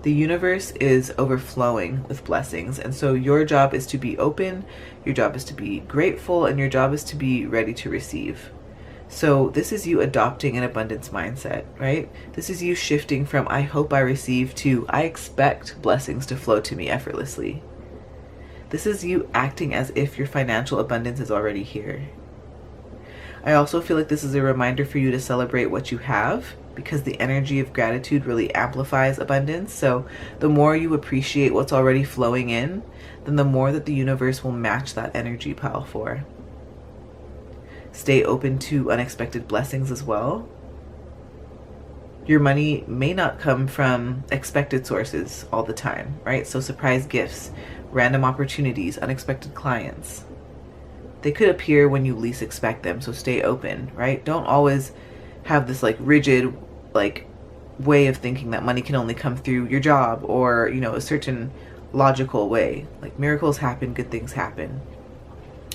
[SPEAKER 1] The universe is overflowing with blessings, and so your job is to be open, your job is to be grateful, and your job is to be ready to receive. So this is you adopting an abundance mindset, right? This is you shifting from I hope I receive to I expect blessings to flow to me effortlessly. This is you acting as if your financial abundance is already here. I also feel like this is a reminder for you to celebrate what you have, because the energy of gratitude really amplifies abundance. So the more you appreciate what's already flowing in, then the more that the universe will match that energy, Pile 4. Stay open to unexpected blessings as well. Your money may not come from expected sources all the time, right? So surprise gifts, random opportunities, unexpected clients. They could appear when you least expect them, so stay open, right? Don't always have this like rigid like way of thinking that money can only come through your job or, you know, a certain logical way. Like miracles happen, good things happen.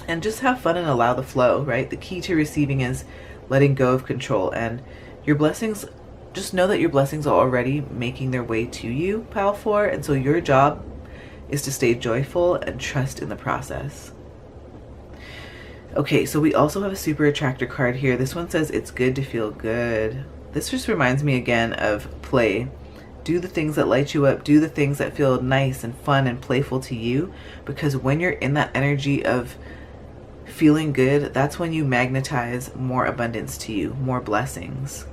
[SPEAKER 1] And just have fun and allow the flow, right? The key to receiving is letting go of control, and your blessings, just know that your blessings are already making their way to you, Pile 4, and so your job is to stay joyful and trust in the process. Okay, so we also have a super attractor card here. This one says it's good to feel good. This just reminds me again of play. Do the things that light you up. Do the things that feel nice and fun and playful to you, because when you're in that energy of feeling good, that's when you magnetize more abundance to you, more blessings.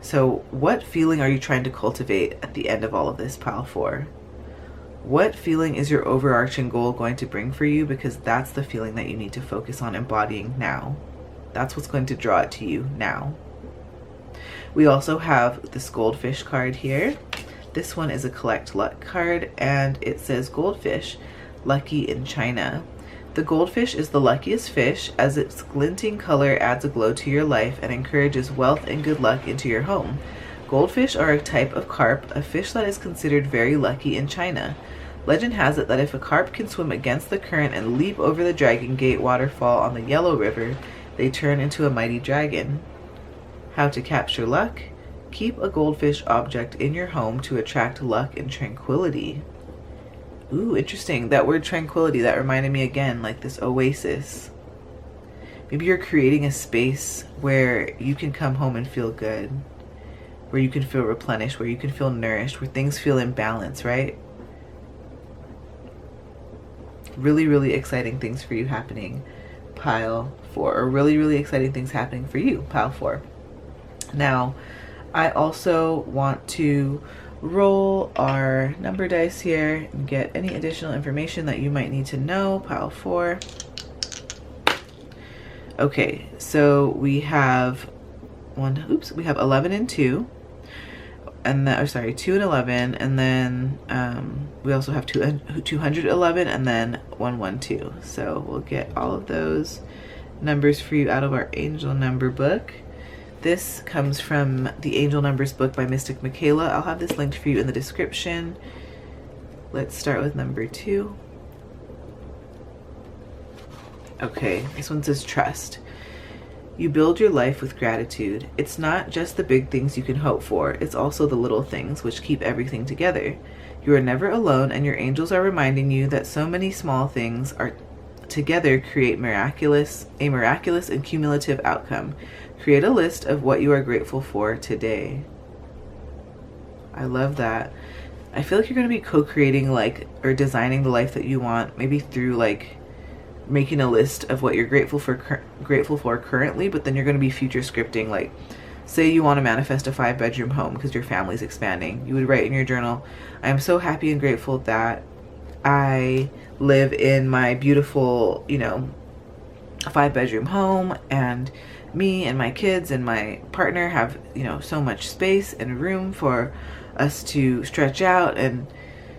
[SPEAKER 1] So what feeling are you trying to cultivate at the end of all of this, Pile 4? What feeling is your overarching goal going to bring for you? Because that's the feeling that you need to focus on embodying now. That's what's going to draw it to you now. We also have this goldfish card here. This one is a collect luck card, and it says goldfish, lucky in China. The goldfish is the luckiest fish, as its glinting color adds a glow to your life and encourages wealth and good luck into your home. Goldfish are a type of carp, a fish that is considered very lucky in China. Legend has it that if a carp can swim against the current and leap over the Dragon Gate waterfall on the Yellow River, they turn into a mighty dragon. How to capture luck? Keep a goldfish object in your home to attract luck and tranquility. Ooh, interesting. That word tranquility, that reminded me again, like this oasis. Maybe you're creating a space where you can come home and feel good, where you can feel replenished, where you can feel nourished, where things feel in balance, right? Really, really exciting things for you happening, pile 4, or really, really exciting things happening for you, pile 4. Now, I also want to roll our number dice here and get any additional information that you might need to know, pile 4. Okay, so we have we have 11 and 2. And then, 2 and 11, and then we also have 211 and then 112. So we'll get all of those numbers for you out of our angel number book. This comes from the Angel Numbers book by Mystic Michaela. I'll have this linked for you in the description. Let's start with number 2. Okay, this one says trust. You build your life with gratitude. It's not just the big things you can hope for, it's also the little things which keep everything together. You are never alone, and your angels are reminding you that so many small things are together create a miraculous and cumulative outcome. Create a list of what you are grateful for today. I love that. I feel like you're going to be co-creating or designing the life that you want, maybe through making a list of what you're grateful for currently, but then you're going to be future scripting. Say you want to manifest a 5-bedroom home because your family's expanding. You would write in your journal, I am so happy and grateful that I live in my beautiful, 5-bedroom home, and me and my kids and my partner have, so much space and room for us to stretch out and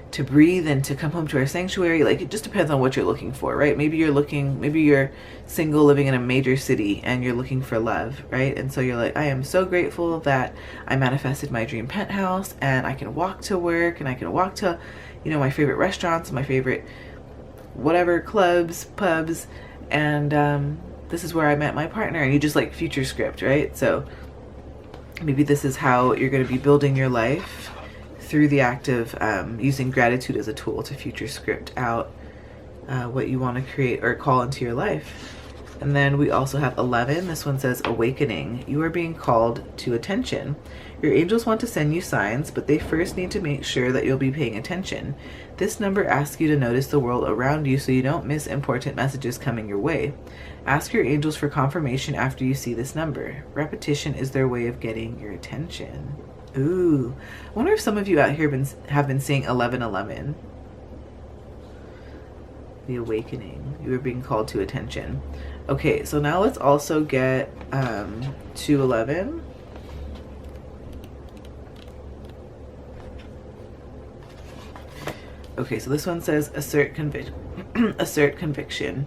[SPEAKER 1] to breathe and to come home to our sanctuary. It just depends on what you're looking for, right? Maybe you're single living in a major city and you're looking for love, right? And so you're like, I am so grateful that I manifested my dream penthouse and I can walk to work and I can walk to, my favorite restaurants, my favorite whatever, clubs, pubs, and this is where I met my partner. And you just future script, right? So maybe this is how you're going to be building your life, through the act of using gratitude as a tool to future script out what you want to create or call into your life. And then we also have 11. This one says awakening. You are being called to attention. Your angels want to send you signs, but they first need to make sure that you'll be paying attention. This number asks you to notice the world around you so you don't miss important messages coming your way. Ask your angels for confirmation after you see this number. Repetition is their way of getting your attention. Ooh, I wonder if some of you out here have been seeing 1111. The awakening. You are being called to attention. Okay, so now let's also get 211. Okay, so this one says assert conviction.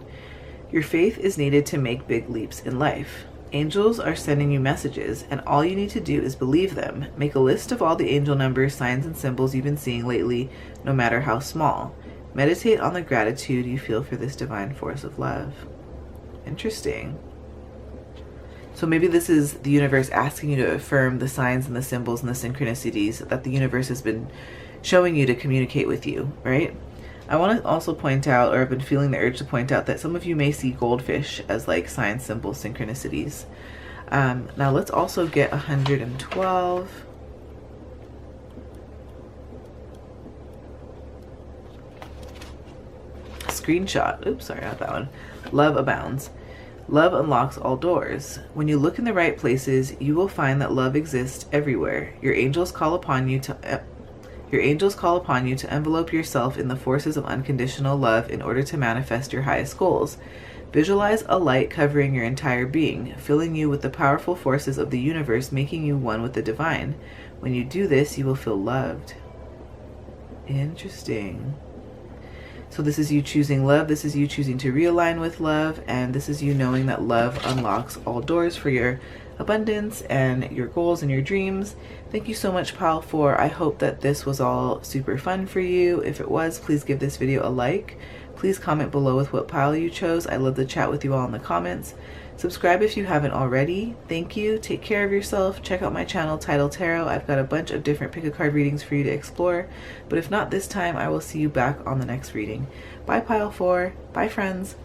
[SPEAKER 1] Your faith is needed to make big leaps in life. Angels are sending you messages, and all you need to do is believe them. Make a list of all the angel numbers, signs, and symbols you've been seeing lately, no matter how small. Meditate on the gratitude you feel for this divine force of love. Interesting. So maybe this is the universe asking you to affirm the signs and the symbols and the synchronicities that the universe has been showing you to communicate with you, right? I want to also point out, or I've been feeling the urge to point out, that some of you may see goldfish as signs, symbols, synchronicities. Now let's also get 112. Screenshot. Oops, sorry, not that one. Love abounds. Love unlocks all doors. When you look in the right places, you will find that love exists everywhere. Your angels call upon you to envelope yourself in the forces of unconditional love in order to manifest your highest goals. Visualize a light covering your entire being, filling you with the powerful forces of the universe, making you one with the divine. When you do this, you will feel loved. Interesting. So this is you choosing love, this is you choosing to realign with love, and this is you knowing that love unlocks all doors for your abundance and your goals and your dreams. Thank you so much, Pile 4. I hope that this was all super fun for you. If it was, please give this video a like. Please comment below with what pile you chose. I love to chat with you all in the comments. Subscribe if you haven't already. Thank you. Take care of yourself. Check out my channel, Tidal Tarot. I've got a bunch of different pick a card readings for you to explore. But if not this time, I will see you back on the next reading. Bye, Pile 4. Bye, friends.